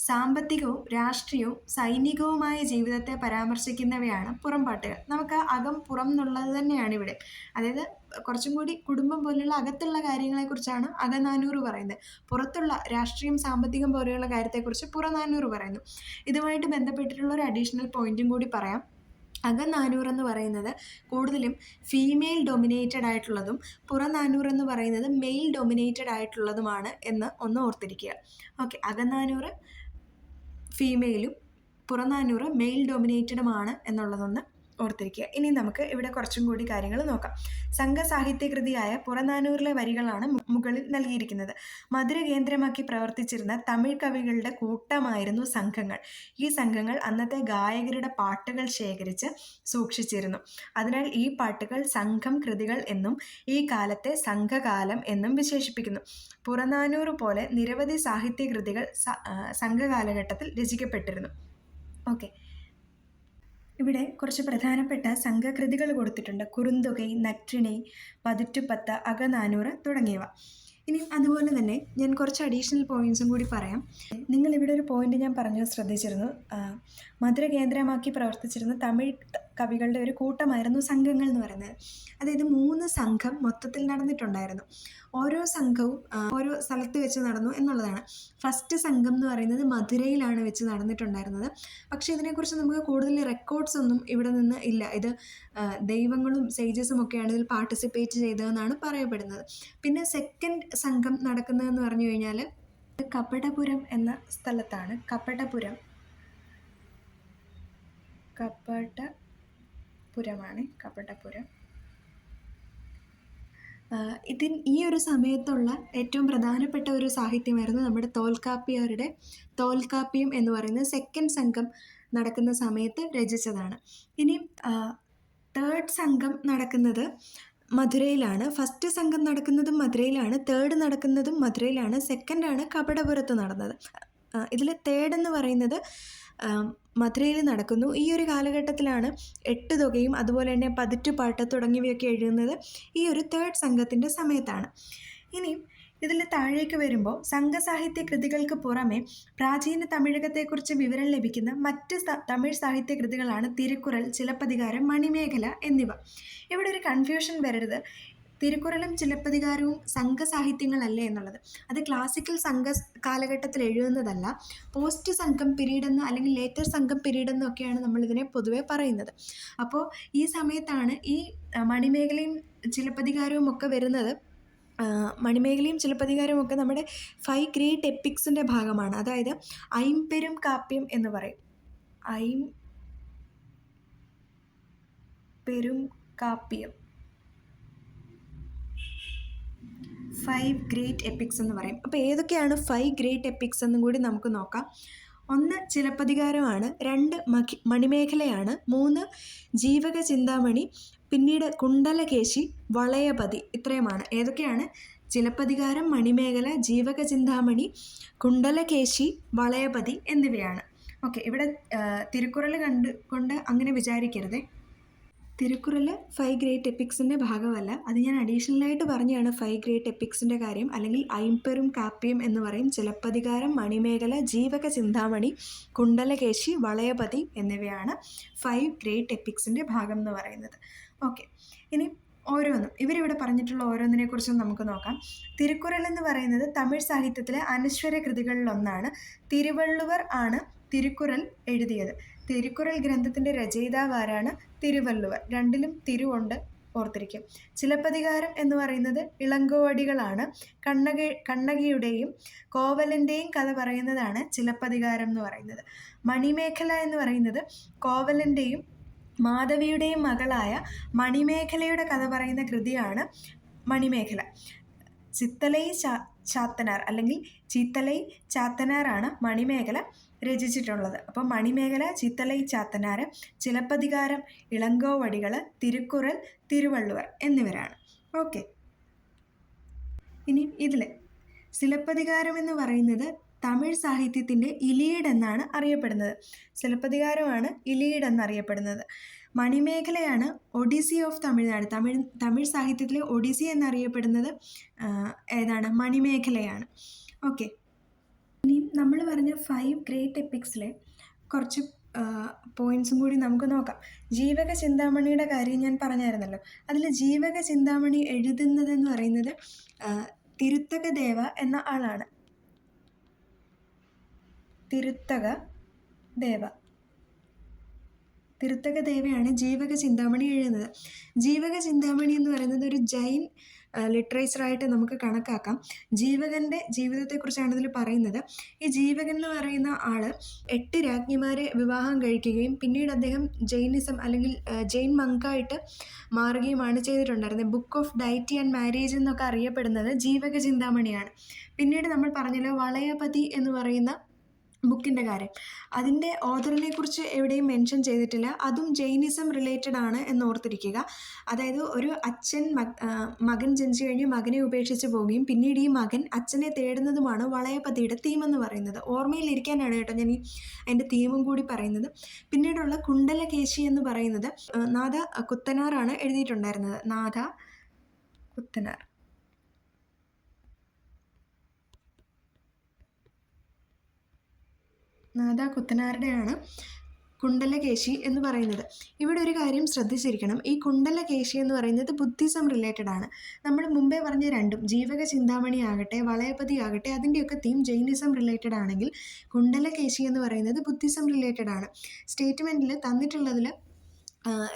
[SPEAKER 1] സാമ്പത്തികവും രാഷ്ട്രീയവും സൈനികവുമായ ജീവിതത്തെ പരാമർശിക്കുന്നവയാണ് പുറംപാട്ടുകൾ. നമുക്ക് അകം പുറം എന്നുള്ളത് തന്നെയാണ് ഇവിടെ. അതായത് കുറച്ചും കൂടി കുടുംബം പോലെയുള്ള അകത്തുള്ള കാര്യങ്ങളെക്കുറിച്ചാണ് അകനാനൂറ് പറയുന്നത്. പുറത്തുള്ള രാഷ്ട്രീയം സാമ്പത്തികം പോലെയുള്ള കാര്യത്തെക്കുറിച്ച് പുറനാനൂറ് പറയുന്നു. ഇതുമായിട്ട് ബന്ധപ്പെട്ടിട്ടുള്ള ഒരു അഡീഷണൽ പോയിന്റും കൂടി പറയാം. അകനാനൂറെന്ന് പറയുന്നത് കൂടുതലും ഫീമെയിൽ ഡൊമിനേറ്റഡ് ആയിട്ടുള്ളതും പുറനാനൂറെന്ന് പറയുന്നത് മെയിൽ ഡൊമിനേറ്റഡ് ആയിട്ടുള്ളതുമാണ് എന്ന് ഒന്ന് ഓർത്തിരിക്കുക. ഓക്കെ, അകനാനൂറ് ഫീമെയിലും പുറനാനൂറ് മെയിൽ ഡൊമിനേറ്റഡുമാണ് എന്നുള്ളതൊന്ന് ഓർത്തിരിക്കുക. ഇനി നമുക്ക് ഇവിടെ കുറച്ചും കൂടി കാര്യങ്ങൾ നോക്കാം. സംഘസാഹിത്യകൃതിയായ പുറനാനൂറിലെ വരികളാണ് മുകളിൽ നൽകിയിരിക്കുന്നത്. മധുര കേന്ദ്രമാക്കി പ്രവർത്തിച്ചിരുന്ന തമിഴ് കവികളുടെ കൂട്ടമായിരുന്നു സംഘങ്ങൾ. ഈ സംഘങ്ങൾ അന്നത്തെ ഗായകരുടെ പാട്ടുകൾ ശേഖരിച്ച് സൂക്ഷിച്ചിരുന്നു. അതിനാൽ ഈ പാട്ടുകൾ സംഘം കൃതികൾ എന്നും ഈ കാലത്തെ സംഘകാലം എന്നും വിശേഷിപ്പിക്കുന്നു. പുറനാനൂറ് പോലെ നിരവധി സാഹിത്യകൃതികൾ സംഘകാലഘട്ടത്തിൽ രചിക്കപ്പെട്ടിരുന്നു. ഓക്കെ, ഇവിടെ കുറച്ച് പ്രധാനപ്പെട്ട സംഘകൃതികൾ കൊടുത്തിട്ടുണ്ട്. കുറുന്തൊകൈ, നற்றிணை, പതിറ്റുപത്ത്, അകനാനൂറ് തുടങ്ങിയവ. ഇനി അതുപോലെ തന്നെ ഞാൻ കുറച്ച് അഡീഷണൽ പോയിൻറ്റ്സും കൂടി പറയാം. നിങ്ങളിവിടെ ഒരു പോയിൻ്റ് ഞാൻ പറഞ്ഞു ശ്രദ്ധിച്ചിരുന്നു. മധുര കേന്ദ്രമാക്കി പ്രവർത്തിച്ചിരുന്ന തമിഴ് കവികളുടെ ഒരു കൂട്ടമായിരുന്നു സംഘങ്ങൾ എന്ന് പറയുന്നത്. അതായത് 3 സംഘം മൊത്തത്തിൽ നടന്നിട്ടുണ്ടായിരുന്നു. ഓരോ സംഘവും ഓരോ സ്ഥലത്ത് വെച്ച് നടന്നു എന്നുള്ളതാണ്. ഫസ്റ്റ് സംഘം എന്ന് പറയുന്നത് മധുരയിലാണ് വെച്ച് നടന്നിട്ടുണ്ടായിരുന്നത്. പക്ഷേ ഇതിനെക്കുറിച്ച് നമുക്ക് കൂടുതൽ റെക്കോർഡ്സ് ഒന്നും ഇവിടെ നിന്ന് ഇല്ല. ഇത് ദൈവങ്ങളും സേജസും ഒക്കെയാണ് ഇതിൽ പാർട്ടിസിപ്പേറ്റ് ചെയ്തതെന്നാണ് പറയപ്പെടുന്നത്. പിന്നെ സെക്കൻഡ് സംഘം നടക്കുന്നതെന്ന് പറഞ്ഞു കഴിഞ്ഞാൽ കപടപുരം എന്ന സ്ഥലത്താണ്. കപടപുരം. ഈ ഒരു സമയത്തുള്ള ഏറ്റവും പ്രധാനപ്പെട്ട ഒരു സാഹിത്യമായിരുന്നു നമ്മുടെ തോൽക്കാപ്പിയം എന്ന് പറയുന്നത് സെക്കൻഡ് സംഘം നടക്കുന്ന സമയത്ത് രചിച്ചതാണ്. ഇനി തേർഡ് സംഘം നടക്കുന്നത് മധുരയിലാണ്. ഫസ്റ്റ് സംഘം നടക്കുന്നതും മധുരയിലാണ്, തേർഡ് നടക്കുന്നതും മധുരയിലാണ്, സെക്കൻഡാണ് കപടപുരത്ത് നടന്നത്. ഇതിൽ തേർഡ് എന്ന് പറയുന്നത് മധുരയിൽ നടക്കുന്നു. ഈ ഒരു കാലഘട്ടത്തിലാണ് എട്ടുതൊകയും അതുപോലെ തന്നെ പതിറ്റുപാട്ട് തുടങ്ങിയവയൊക്കെ എഴുതുന്നത് ഈ ഒരു തേർഡ് സംഘത്തിൻ്റെ സമയത്താണ്. ഇനി ഇതിൽ താഴേക്ക് വരുമ്പോൾ സംഘസാഹിത്യ കൃതികൾക്ക് പുറമെ പ്രാചീന തമിഴകത്തെക്കുറിച്ച് വിവരം ലഭിക്കുന്ന മറ്റ് തമിഴ് സാഹിത്യ കൃതികളാണ് തിരുക്കുറൽ, ചിലപ്പതികാരം, മണിമേഖല എന്നിവ. ഇവിടെ ഒരു കൺഫ്യൂഷൻ വരരുത്. തിരുക്കുറലും ചിലപ്പതികാരവും സംഘസാഹിത്യങ്ങളല്ലേ എന്നുള്ളത്. അത് ക്ലാസിക്കൽ സംഘ കാലഘട്ടത്തിൽ എഴുതുന്നതല്ല. പോസ്റ്റ് സംഘം പീരീഡ് അല്ലെങ്കിൽ ലേറ്റർ സംഘം പീരീഡ് എന്നൊക്കെയാണ് നമ്മളിതിനെ പൊതുവെ പറയുന്നത്. അപ്പോൾ ഈ സമയത്താണ് ഈ മണിമേഖലയും ചിലപ്പതികാരവും ഒക്കെ വരുന്നത്. മണിമേഖലയും ചിലപ്പതികാരവും ഒക്കെ നമ്മുടെ 5 ഗ്രേറ്റ് എപ്പിക്സിൻ്റെ ഭാഗമാണ്. അതായത് ഐംപെരും കാപ്യം എന്ന് പറയും. ഐംപെരും കാപ്യം 5 ഗ്രേറ്റ് എപ്പിക്സ് എന്ന് പറയും. അപ്പോൾ ഏതൊക്കെയാണ് 5 ഗ്രേറ്റ് എപ്പിക്സ് എന്നും കൂടി നമുക്ക് നോക്കാം. 1 ചിലപ്പതികാരമാണ്, 2 മണിമേഖലയാണ്, 3 ജീവക ചിന്താമണി, പിന്നീട് കുണ്ടലകേശി, വളയപതി. ഇത്രയുമാണ്. ഏതൊക്കെയാണ്? ചിലപ്പതികാരം, മണിമേഖല, ജീവക ചിന്താമണി, കുണ്ടലകേശി, വളയപതി എന്നിവയാണ്. ഓക്കെ, ഇവിടെ തിരുക്കുറൽ കൊണ്ട് അങ്ങനെ വിചാരിക്കരുതേ. തിരുക്കുറൽ 5 ഗ്രേറ്റ് എപ്പിക്സിൻ്റെ ഭാഗമല്ല. അത് ഞാൻ അഡീഷണലായിട്ട് പറഞ്ഞതാണ് 5 ഗ്രേറ്റ് എപ്പിക്സിൻ്റെ കാര്യം. അല്ലെങ്കിൽ ഐംപെരും കാപ്യം എന്ന് പറയും. ചിലപ്പതികാരം, മണിമേഖല, ജീവക ചിന്താമണി, കുണ്ടലകേശി, വളയപതി എന്നിവയാണ് 5 ഗ്രേറ്റ് എപ്പിക്സിൻ്റെ ഭാഗം എന്ന് പറയുന്നത്. ഓക്കെ, ഇനി ഓരോന്നും ഇവരിവിടെ പറഞ്ഞിട്ടുള്ള ഓരോന്നിനെക്കുറിച്ചും നമുക്ക് നോക്കാം. തിരുക്കുറൽ എന്ന് പറയുന്നത് തമിഴ് സാഹിത്യത്തിലെ അനശ്വര കൃതികളിലൊന്നാണ്. തിരുവള്ളുവർ ആണ് തിരുക്കുറൽ എഴുതിയത്. തിരുക്കുറൽ ഗ്രന്ഥത്തിൻ്റെ രചയിതാവ് ആരാണ്? തിരുവള്ളുവർ. രണ്ടിലും തിരുവുണ്ട്, ഓർത്തിരിക്കും. ചിലപ്പതികാരം എന്ന് പറയുന്നത് ഇളങ്കോവടികളാണ്. കണ്ണകിയുടെയും കോവലൻ്റെയും കഥ പറയുന്നതാണ് ചിലപ്പതികാരം എന്ന് പറയുന്നത്. മണിമേഖല എന്ന് പറയുന്നത് കോവലൻ്റെയും മാധവിയുടെയും മകളായ മണിമേഖലയുടെ കഥ പറയുന്ന കൃതിയാണ് മണിമേഖല. ചിത്തലൈ ചാത്തനാർ അല്ലെങ്കിൽ ചിത്തലൈ ചാത്തനാറാണ് മണിമേഖല രചിച്ചിട്ടുള്ളത്. അപ്പോൾ മണിമേഖല, ചിത്തലൈ ചാത്തനാർ, ചിലപ്പതികാരം ഇളങ്കോവടികൾ, തിരുക്കുറൽ തിരുവള്ളുവർ എന്നിവരാണ്. ഓക്കെ, ഇനി ഇതിൽ ചിലപ്പതികാരം എന്ന് പറയുന്നത് തമിഴ് സാഹിത്യത്തിൻ്റെ ഇലീഡ് എന്നാണ് അറിയപ്പെടുന്നത്. ചിലപ്പതികാരമാണ് ഇലീഡ് എന്നറിയപ്പെടുന്നത്. മണിമേഖലയാണ് ഒഡീസി ഓഫ് തമിഴ്നാട്. തമിഴ് സാഹിത്യത്തിലെ ഒഡീസി എന്നറിയപ്പെടുന്നത് ഏതാണ്? മണിമേഖലയാണ്. ഓക്കെ, ഇനി നമ്മൾ പറഞ്ഞ 5 ഗ്രേറ്റ് എപ്പിക്സിലെ കുറച്ച് പോയിൻറ്സും കൂടി നമുക്ക് നോക്കാം. ജീവക ചിന്താമണിയുടെ കാര്യം ഞാൻ പറഞ്ഞായിരുന്നല്ലോ. അതിൽ ജീവക ചിന്താമണി എഴുതുന്നതെന്ന് പറയുന്നത് തിരുത്തക ദേവ എന്ന ആളാണ്. തിരുത്തക ദേവയാണ് ജീവക ചിന്താമണി എഴുതുന്നത്. ജീവക ചിന്താമണി എന്ന് പറയുന്നത് ഒരു ജൈൻ ലിറ്ററേച്ചറായിട്ട് നമുക്ക് കണക്കാക്കാം. ജീവകൻ്റെ ജീവിതത്തെക്കുറിച്ചാണ് ഇതിൽ പറയുന്നത്. ഈ ജീവകൻ എന്ന് പറയുന്ന ആൾ 8 രാജ്ഞിമാരെ വിവാഹം കഴിക്കുകയും പിന്നീട് അദ്ദേഹം ജൈനിസം അല്ലെങ്കിൽ ജൈൻ മങ്കായിട്ട് മാറുകയുമാണ് ചെയ്തിട്ടുണ്ടായിരുന്നത്. Book of deity and marriage എന്നൊക്കെ അറിയപ്പെടുന്നത് ജീവക ചിന്താമണിയാണ്. പിന്നീട് നമ്മൾ പറഞ്ഞല്ലോ വളയപതി എന്ന് പറയുന്ന ബുക്കിൻ്റെ കാര്യം. അതിൻ്റെ ഓഥറിനെ കുറിച്ച് എവിടെയും മെൻഷൻ ചെയ്തിട്ടില്ല. അതും ജൈനിസം റിലേറ്റഡ് ആണ് എന്ന് ഓർത്തിരിക്കുക. അതായത് ഒരു അച്ഛൻ മകൻ ജനിച്ചു കഴിഞ്ഞ് മകനെ ഉപേക്ഷിച്ച് പോവുകയും പിന്നീട് ഈ മകൻ അച്ഛനെ തേടുന്നതുമാണ് വളയപതിയുടെ തീം എന്ന് പറയുന്നത്. ഓർമ്മയിലിരിക്കാനാണ് കേട്ടോ ഞാൻ അതിൻ്റെ തീമും കൂടി പറയുന്നത്. പിന്നീടുള്ള കുണ്ടലകേശി എന്ന് പറയുന്നത് നാഥ കുത്തനാറാണ് എഴുതിയിട്ടുണ്ടായിരുന്നത്. നാഥ കുത്തനാരുടെയാണ് കുണ്ടലകേശി എന്ന് പറയുന്നത്. ഇവിടെ ഒരു കാര്യം ശ്രദ്ധിച്ചിരിക്കണം. ഈ കുണ്ടലകേശി എന്ന് പറയുന്നത് ബുദ്ധിസം റിലേറ്റഡ് ആണ്. നമ്മൾ മുമ്പേ പറഞ്ഞ രണ്ടും ജീവക ചിന്താമണി ആകട്ടെ വളയപതി ആകട്ടെ അതിൻ്റെയൊക്കെ തീം ജൈനിസം റിലേറ്റഡ് ആണെങ്കിൽ കുണ്ടലകേശി എന്ന് പറയുന്നത് ബുദ്ധിസം റിലേറ്റഡ് ആണ്. സ്റ്റേറ്റ്മെൻറ്റിൽ തന്നിട്ടുള്ളതിൽ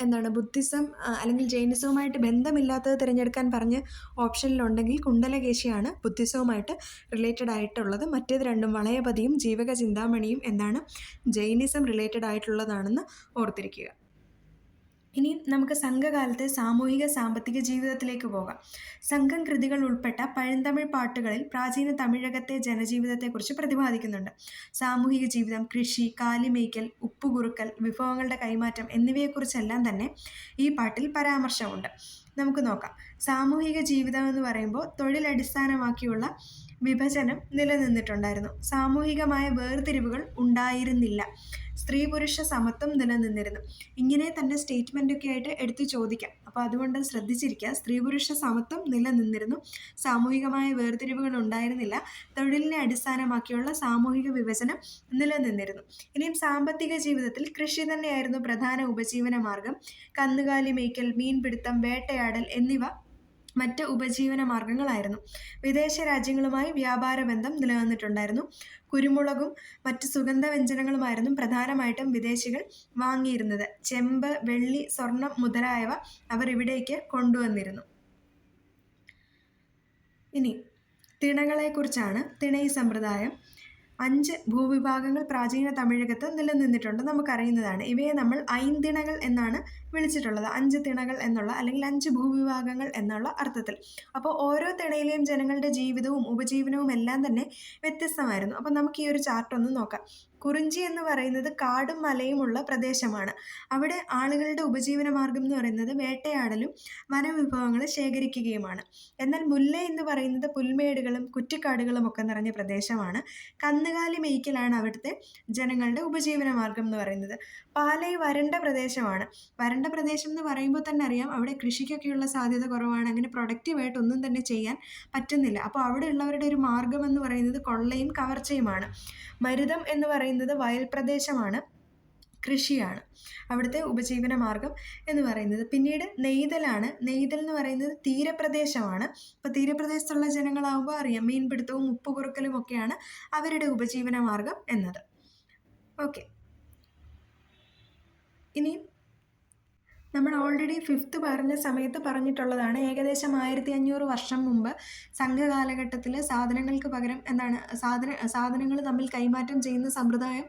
[SPEAKER 1] എന്താണ് ബുദ്ധിസം അല്ലെങ്കിൽ ജൈനിസവുമായിട്ട് ബന്ധമില്ലാത്തത് തിരഞ്ഞെടുക്കാൻ പറഞ്ഞ് ഓപ്ഷനിലുണ്ടെങ്കിൽ കുണ്ടലകേശിയാണ് ബുദ്ധിസവുമായിട്ട് റിലേറ്റഡ് ആയിട്ടുള്ളത്. മറ്റേത് രണ്ടും വളയപതിയും ജീവക ചിന്താമണിയും എന്താണ് ജൈനിസം റിലേറ്റഡ് ആയിട്ടുള്ളതാണെന്ന് ഓർത്തിരിക്കുക. ഇനി നമുക്ക് സംഘകാലത്തെ സാമൂഹിക സാമ്പത്തിക ജീവിതത്തിലേക്ക് പോകാം. സംഘം കൃതികൾ ഉൾപ്പെട്ട പഴന്തമിഴ് പാട്ടുകളിൽ പ്രാചീന തമിഴകത്തെ ജനജീവിതത്തെക്കുറിച്ച് പ്രതിപാദിക്കുന്നുണ്ട്. സാമൂഹിക ജീവിതം, കൃഷി, കാലിമേയ്ക്കൽ, ഉപ്പുകുറുക്കൽ, വിഭവങ്ങളുടെ കൈമാറ്റം എന്നിവയെക്കുറിച്ചെല്ലാം തന്നെ ഈ പാട്ടിൽ പരാമർശമുണ്ട്. നമുക്ക് നോക്കാം. സാമൂഹിക ജീവിതം എന്ന് പറയുമ്പോൾ തൊഴിലടിസ്ഥാനമാക്കിയുള്ള വിഭജനം നിലനിന്നിട്ടുണ്ടായിരുന്നു. സാമൂഹികമായ വേർതിരിവുകൾ ഉണ്ടായിരുന്നില്ല. സ്ത്രീ പുരുഷ സമത്വം നിലനിന്നിരുന്നു. ഇങ്ങനെ തന്നെ സ്റ്റേറ്റ്മെൻ്റൊക്കെ ആയിട്ട് എടുത്തു ചോദിക്കാം. അപ്പോൾ അതുകൊണ്ട് ശ്രദ്ധിച്ചിരിക്കുക. സ്ത്രീ പുരുഷ സമത്വം നിലനിന്നിരുന്നു. സാമൂഹികമായ വേർതിരിവുകൾ ഉണ്ടായിരുന്നില്ല. തൊഴിലിനെ അടിസ്ഥാനമാക്കിയുള്ള സാമൂഹിക വിഭജനം നിലനിന്നിരുന്നു. ഇനിയും സാമ്പത്തിക ജീവിതത്തിൽ കൃഷി തന്നെയായിരുന്നു പ്രധാന ഉപജീവന മാർഗം. കന്നുകാലി മേയ്ക്കൽ, മീൻപിടുത്തം, വേട്ടയാടൽ എന്നിവ മറ്റ് ഉപജീവന മാർഗങ്ങളായിരുന്നു. വിദേശ രാജ്യങ്ങളുമായി വ്യാപാര ബന്ധം നിലനിന്നിട്ടുണ്ടായിരുന്നു. കുരുമുളകും മറ്റ് സുഗന്ധവ്യഞ്ജനങ്ങളുമായിരുന്നു പ്രധാനമായിട്ടും വിദേശികൾ വാങ്ങിയിരുന്നത്. ചെമ്പ്, വെള്ളി, സ്വർണം മുതലായവ അവർ ഇവിടേക്ക് കൊണ്ടുവന്നിരുന്നു. ഇനി തിണകളെക്കുറിച്ചാണ്. തിണൈ സമ്പ്രദായം. 5 ഭൂവിഭാഗങ്ങൾ പ്രാചീന തമിഴകത്ത് നിലനിന്നിട്ടുണ്ട്, നമുക്കറിയുന്നതാണ്. ഇവയെ നമ്മൾ ഐന്തിണകൾ എന്നാണ് വിളിച്ചിട്ടുള്ളത്. 5 തിണകൾ എന്നുള്ള അല്ലെങ്കിൽ 5 ഭൂവിഭാഗങ്ങൾ എന്നുള്ള അർത്ഥത്തിൽ. അപ്പോൾ ഓരോ തിണയിലെയും ജനങ്ങളുടെ ജീവിതവും ഉപജീവനവും എല്ലാം തന്നെ വ്യത്യസ്തമായിരുന്നു. അപ്പോൾ നമുക്ക് ഈ ഒരു ചാർട്ട് ഒന്ന് നോക്കാം. കുറിഞ്ചി എന്ന് പറയുന്നത് കാടും മലയും ഉള്ള പ്രദേശമാണ്. അവിടെ ആളുകളുടെ ഉപജീവന മാർഗം എന്ന് പറയുന്നത് വേട്ടയാടലും വനവിഭവങ്ങൾ ശേഖരിക്കുകയുമാണ്. എന്നാൽ മുല്ല എന്ന് പറയുന്നത് പുൽമേടുകളും കുറ്റിക്കാടുകളും ഒക്കെ നിറഞ്ഞ പ്രദേശമാണ്. കന്നുകാലി മേയ്ക്കലാണ് അവിടുത്തെ ജനങ്ങളുടെ ഉപജീവന മാർഗം എന്ന് പറയുന്നത്. പാലൈ വരണ്ട പ്രദേശമാണ്. വരണ്ട പ്രദേശം എന്ന് പറയുമ്പോൾ തന്നെ അറിയാം അവിടെ കൃഷിക്കൊക്കെയുള്ള സാധ്യത കുറവാണ്. അങ്ങനെ പ്രൊഡക്റ്റീവായിട്ട് ഒന്നും തന്നെ ചെയ്യാൻ പറ്റുന്നില്ല. അപ്പോൾ അവിടെ ഉള്ളവരുടെ ഒരു മാർഗം എന്ന് പറയുന്നത് കൊള്ളയും കവർച്ചയുമാണ്. മരുതം എന്ന് പറയുന്നത് വയൽ പ്രദേശമാണ്, കൃഷിയാണ് അവിടുത്തെ ഉപജീവന മാർഗം എന്ന് പറയുന്നത്. പിന്നീട് നെയ്തലാണ്. നെയ്തൽ എന്ന് പറയുന്നത് തീരപ്രദേശമാണ്. അപ്പോൾ തീരപ്രദേശത്തുള്ള ജനങ്ങളാകുമ്പോൾ അറിയാം മീൻപിടുത്തവും ഉപ്പുകുറുക്കലും ഒക്കെയാണ് അവരുടെ ഉപജീവന മാർഗം എന്നത്. ഓക്കെ, ഇനി നമ്മൾ ഓൾറെഡി 5th പറഞ്ഞ സമയത്ത് പറഞ്ഞിട്ടുള്ളതാണ്. ഏകദേശം 1500 വർഷം മുമ്പ് സംഘകാലഘട്ടത്തിൽ സാധനങ്ങൾക്ക് പകരം സാധനങ്ങൾ തമ്മിൽ കൈമാറ്റം ചെയ്യുന്ന സമ്പ്രദായം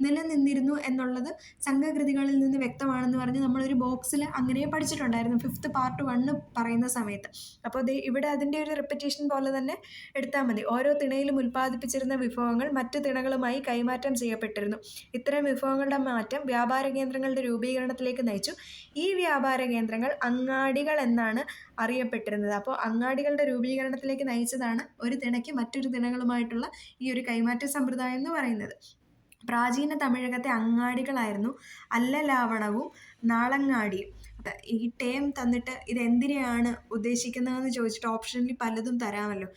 [SPEAKER 1] നിലനിന്നിരുന്നു എന്നുള്ളത് സംഘകൃതികളിൽ നിന്ന് വ്യക്തമാണെന്ന് പറഞ്ഞ് നമ്മളൊരു ബോക്സിൽ അങ്ങനെ പഠിച്ചിട്ടുണ്ടായിരുന്നു 5th പാർട്ട് 1 പറയുന്ന സമയത്ത്. അപ്പോൾ ഇവിടെ അതിൻ്റെ ഒരു റിപ്പറ്റേഷൻ പോലെ തന്നെ എടുത്താൽ മതി. ഓരോ തിണയിലും ഉൽപ്പാദിപ്പിച്ചിരുന്ന വിഭവങ്ങൾ മറ്റ് തിണകളുമായി കൈമാറ്റം ചെയ്യപ്പെട്ടിരുന്നു. ഇത്തരം വിഭവങ്ങളുടെ മാറ്റം വ്യാപാര കേന്ദ്രങ്ങളുടെ രൂപീകരണത്തിലേക്ക് നയിച്ചു. ഈ വ്യാപാര കേന്ദ്രങ്ങൾ അങ്ങാടികൾ എന്നാണ് അറിയപ്പെട്ടിരുന്നത്. അപ്പോൾ അങ്ങാടികളുടെ രൂപീകരണത്തിലേക്ക് നയിച്ചതാണ് ഒരു തിണയ്ക്ക് മറ്റൊരു തിണകളുമായിട്ടുള്ള ഈ ഒരു കൈമാറ്റ സമ്പ്രദായം എന്ന് പറയുന്നത്. പ്രാചീന തമിഴകത്തെ അങ്ങാടികളായിരുന്നു അല്ലലാവണവും നാളങ്ങാടിയും. ഈ ടേം തന്നിട്ട് ഇതെന്തിനെയാണ് ഉദ്ദേശിക്കുന്നതെന്ന് ചോദിച്ചിട്ട് ഓപ്ഷനിൽ പലതും തരാമല്ലോ.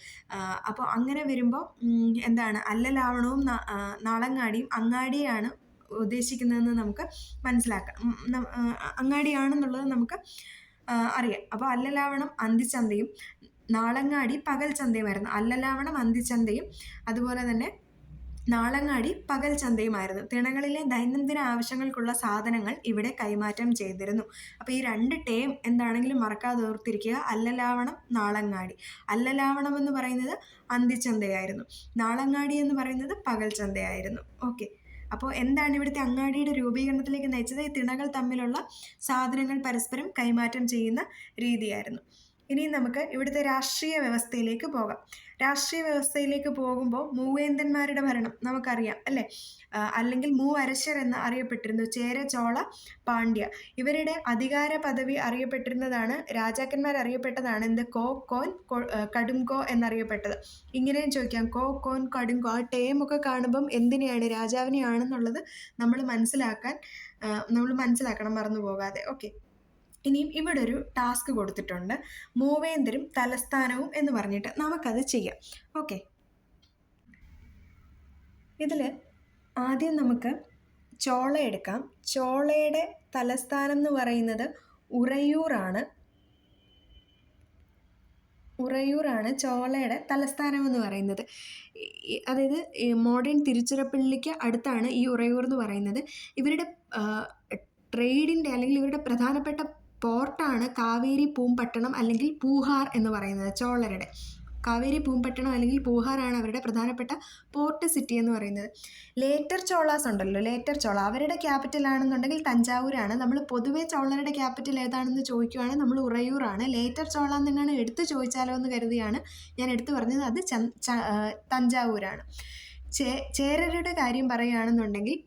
[SPEAKER 1] അപ്പോൾ അങ്ങനെ വരുമ്പോൾ അല്ലലാവണവും നാളങ്ങാടിയും അങ്ങാടിയാണ് ഉദ്ദേശിക്കുന്നതെന്ന് നമുക്ക് മനസ്സിലാക്കാം. അങ്ങാടിയാണെന്നുള്ളത് നമുക്ക് അറിയാം. അപ്പോൾ അല്ലലാവണം അന്തിച്ചന്തയും നാളങ്ങാടി പകൽ ചന്തയുമായിരുന്നു. അല്ലലാവണം അന്തിച്ചന്തയും അതുപോലെ തന്നെ നാളങ്ങാടി പകൽ ചന്തയുമായിരുന്നു. തിണകളിലെ ദൈനംദിന ആവശ്യങ്ങൾക്കുള്ള സാധനങ്ങൾ ഇവിടെ കൈമാറ്റം ചെയ്തിരുന്നു. അപ്പോൾ ഈ 2 ടേം എന്താണെങ്കിലും മറക്കാതെ ഓർത്തിരിക്കുക. അല്ലലാവണം, നാളങ്ങാടി. അല്ലലാവണം എന്ന് പറയുന്നത് അന്തിച്ചന്തയായിരുന്നു. നാളങ്ങാടി എന്ന് പറയുന്നത് പകൽ ചന്തയായിരുന്നു. ഓക്കെ, അപ്പോൾ എന്താണ് ഇവിടുത്തെ അങ്ങാടിയുടെ രൂപീകരണത്തിലേക്ക് നയിച്ചത്? ഈ തിണകൾ തമ്മിലുള്ള സാധനങ്ങൾ പരസ്പരം കൈമാറ്റം ചെയ്യുന്ന രീതിയായിരുന്നു. ഇനി നമുക്ക് ഇവിടുത്തെ രാഷ്ട്രീയ വ്യവസ്ഥയിലേക്ക് പോകാം. രാഷ്ട്രീയ വ്യവസ്ഥയിലേക്ക് പോകുമ്പോൾ മൂവേന്തന്മാരുടെ ഭരണം നമുക്കറിയാം അല്ലേ? അല്ലെങ്കിൽ മൂവരശർ എന്ന് അറിയപ്പെട്ടിരുന്നു. ചേര, ചോള, പാണ്ഡ്യ. ഇവരുടെ അധികാര പദവി അറിയപ്പെട്ടിരുന്നതാണ്, രാജാക്കന്മാർ അറിയപ്പെട്ടതാണ് എന്ത്? കോ, കോൻ, കടുംകോ എന്നറിയപ്പെട്ടത്. ഇങ്ങനെയും ചോദിക്കാം, കോ, കോൻ, കടുംകോ. ആ ടേമൊക്കെ കാണുമ്പം എന്തിനെയാണ്? രാജാവിനെയാണെന്നുള്ളത് നമ്മൾ മനസ്സിലാക്കണം, മറന്നു പോകാതെ. ഓക്കെ, ഇനിയും ഇവിടെ ഒരു ടാസ്ക് കൊടുത്തിട്ടുണ്ട്, മൂവേന്തരും തലസ്ഥാനവും എന്ന് പറഞ്ഞിട്ട്. നമുക്കത് ചെയ്യാം. ഓക്കെ, ഇതിൽ ആദ്യം നമുക്ക് ചോള എടുക്കാം. ചോളയുടെ തലസ്ഥാനം എന്ന് പറയുന്നത് ഉറയൂറാണ്. ചോളയുടെ തലസ്ഥാനം എന്ന് പറയുന്നത്. അതായത് മോഡേൺ തിരുച്ചിറപ്പള്ളിക്ക് അടുത്താണ് ഈ ഉറയൂർ എന്ന് പറയുന്നത്. ഇവരുടെ ട്രേഡിൻ്റെ അല്ലെങ്കിൽ ഇവരുടെ പ്രധാനപ്പെട്ട പോർട്ടാണ് കാവേരി പൂമ്പട്ടണം അല്ലെങ്കിൽ പൂഹാർ എന്ന് പറയുന്നത്. ചോളരുടെ കാവേരി പൂമ്പട്ടണം അല്ലെങ്കിൽ പൂഹാറാണ് അവരുടെ പ്രധാനപ്പെട്ട പോർട്ട് സിറ്റി എന്ന് പറയുന്നത്. ലേറ്റർ ചോളാസ് ഉണ്ടല്ലോ, ലേറ്റർ ചോള, അവരുടെ ക്യാപിറ്റൽ ആണെന്നുണ്ടെങ്കിൽ തഞ്ചാവൂരാണ്. നമ്മൾ പൊതുവെ ചോളരുടെ ക്യാപിറ്റൽ ഏതാണെന്ന് ചോദിക്കുകയാണെങ്കിൽ നമ്മൾ ഉറയൂറാണ്. ലേറ്റർ ചോള എന്നെങ്ങാണ് എടുത്ത് ചോദിച്ചാലോ എന്ന് കരുതിയാണ് ഞാൻ എടുത്തു പറഞ്ഞത്. അത് തഞ്ചാവൂരാണ്. ചേരരുടെ കാര്യം പറയുകയാണെന്നുണ്ടെങ്കിൽ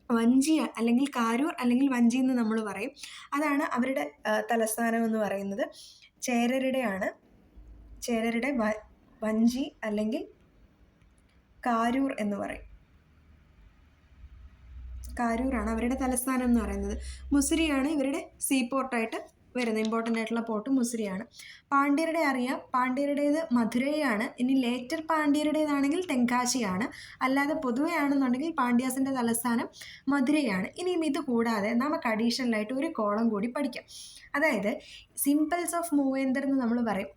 [SPEAKER 1] വഞ്ചി അല്ലെങ്കിൽ കാരൂർ അല്ലെങ്കിൽ വഞ്ചി എന്ന് നമ്മൾ പറയും. അതാണ് അവരുടെ തലസ്ഥാനം എന്ന് പറയുന്നത്. ചേരരുടെ വഞ്ചി അല്ലെങ്കിൽ കാരൂർ എന്ന് പറയും. കാരൂറാണ് അവരുടെ തലസ്ഥാനം എന്ന് പറയുന്നത്. മുസിരിയാണ് ഇവരുടെ സീപോർട്ടായിട്ട് വരുന്നത്. ഇമ്പോർട്ടൻ്റ് ആയിട്ടുള്ള പോർട്ട് മുസിരിയാണ്. പാണ്ഡ്യരുടെ അറിയാം, പാണ്ഡ്യരുടേത് മധുരയാണ്. ഇനി ലേറ്റർ പാണ്ഡ്യരുടേതാണെങ്കിൽ തെങ്കാശിയാണ്. അല്ലാതെ പൊതുവെ ആണെന്നുണ്ടെങ്കിൽ പാണ്ഡ്യാസിൻ്റെ തലസ്ഥാനം മധുരയാണ്. ഇനിയും ഇത് കൂടാതെ നമുക്ക് അഡീഷണലായിട്ട് ഒരു കോളം കൂടി പഠിക്കാം. അതായത് സിമ്പിൾസ് ഓഫ് മൂവേന്തർ എന്ന് നമ്മൾ പറയും.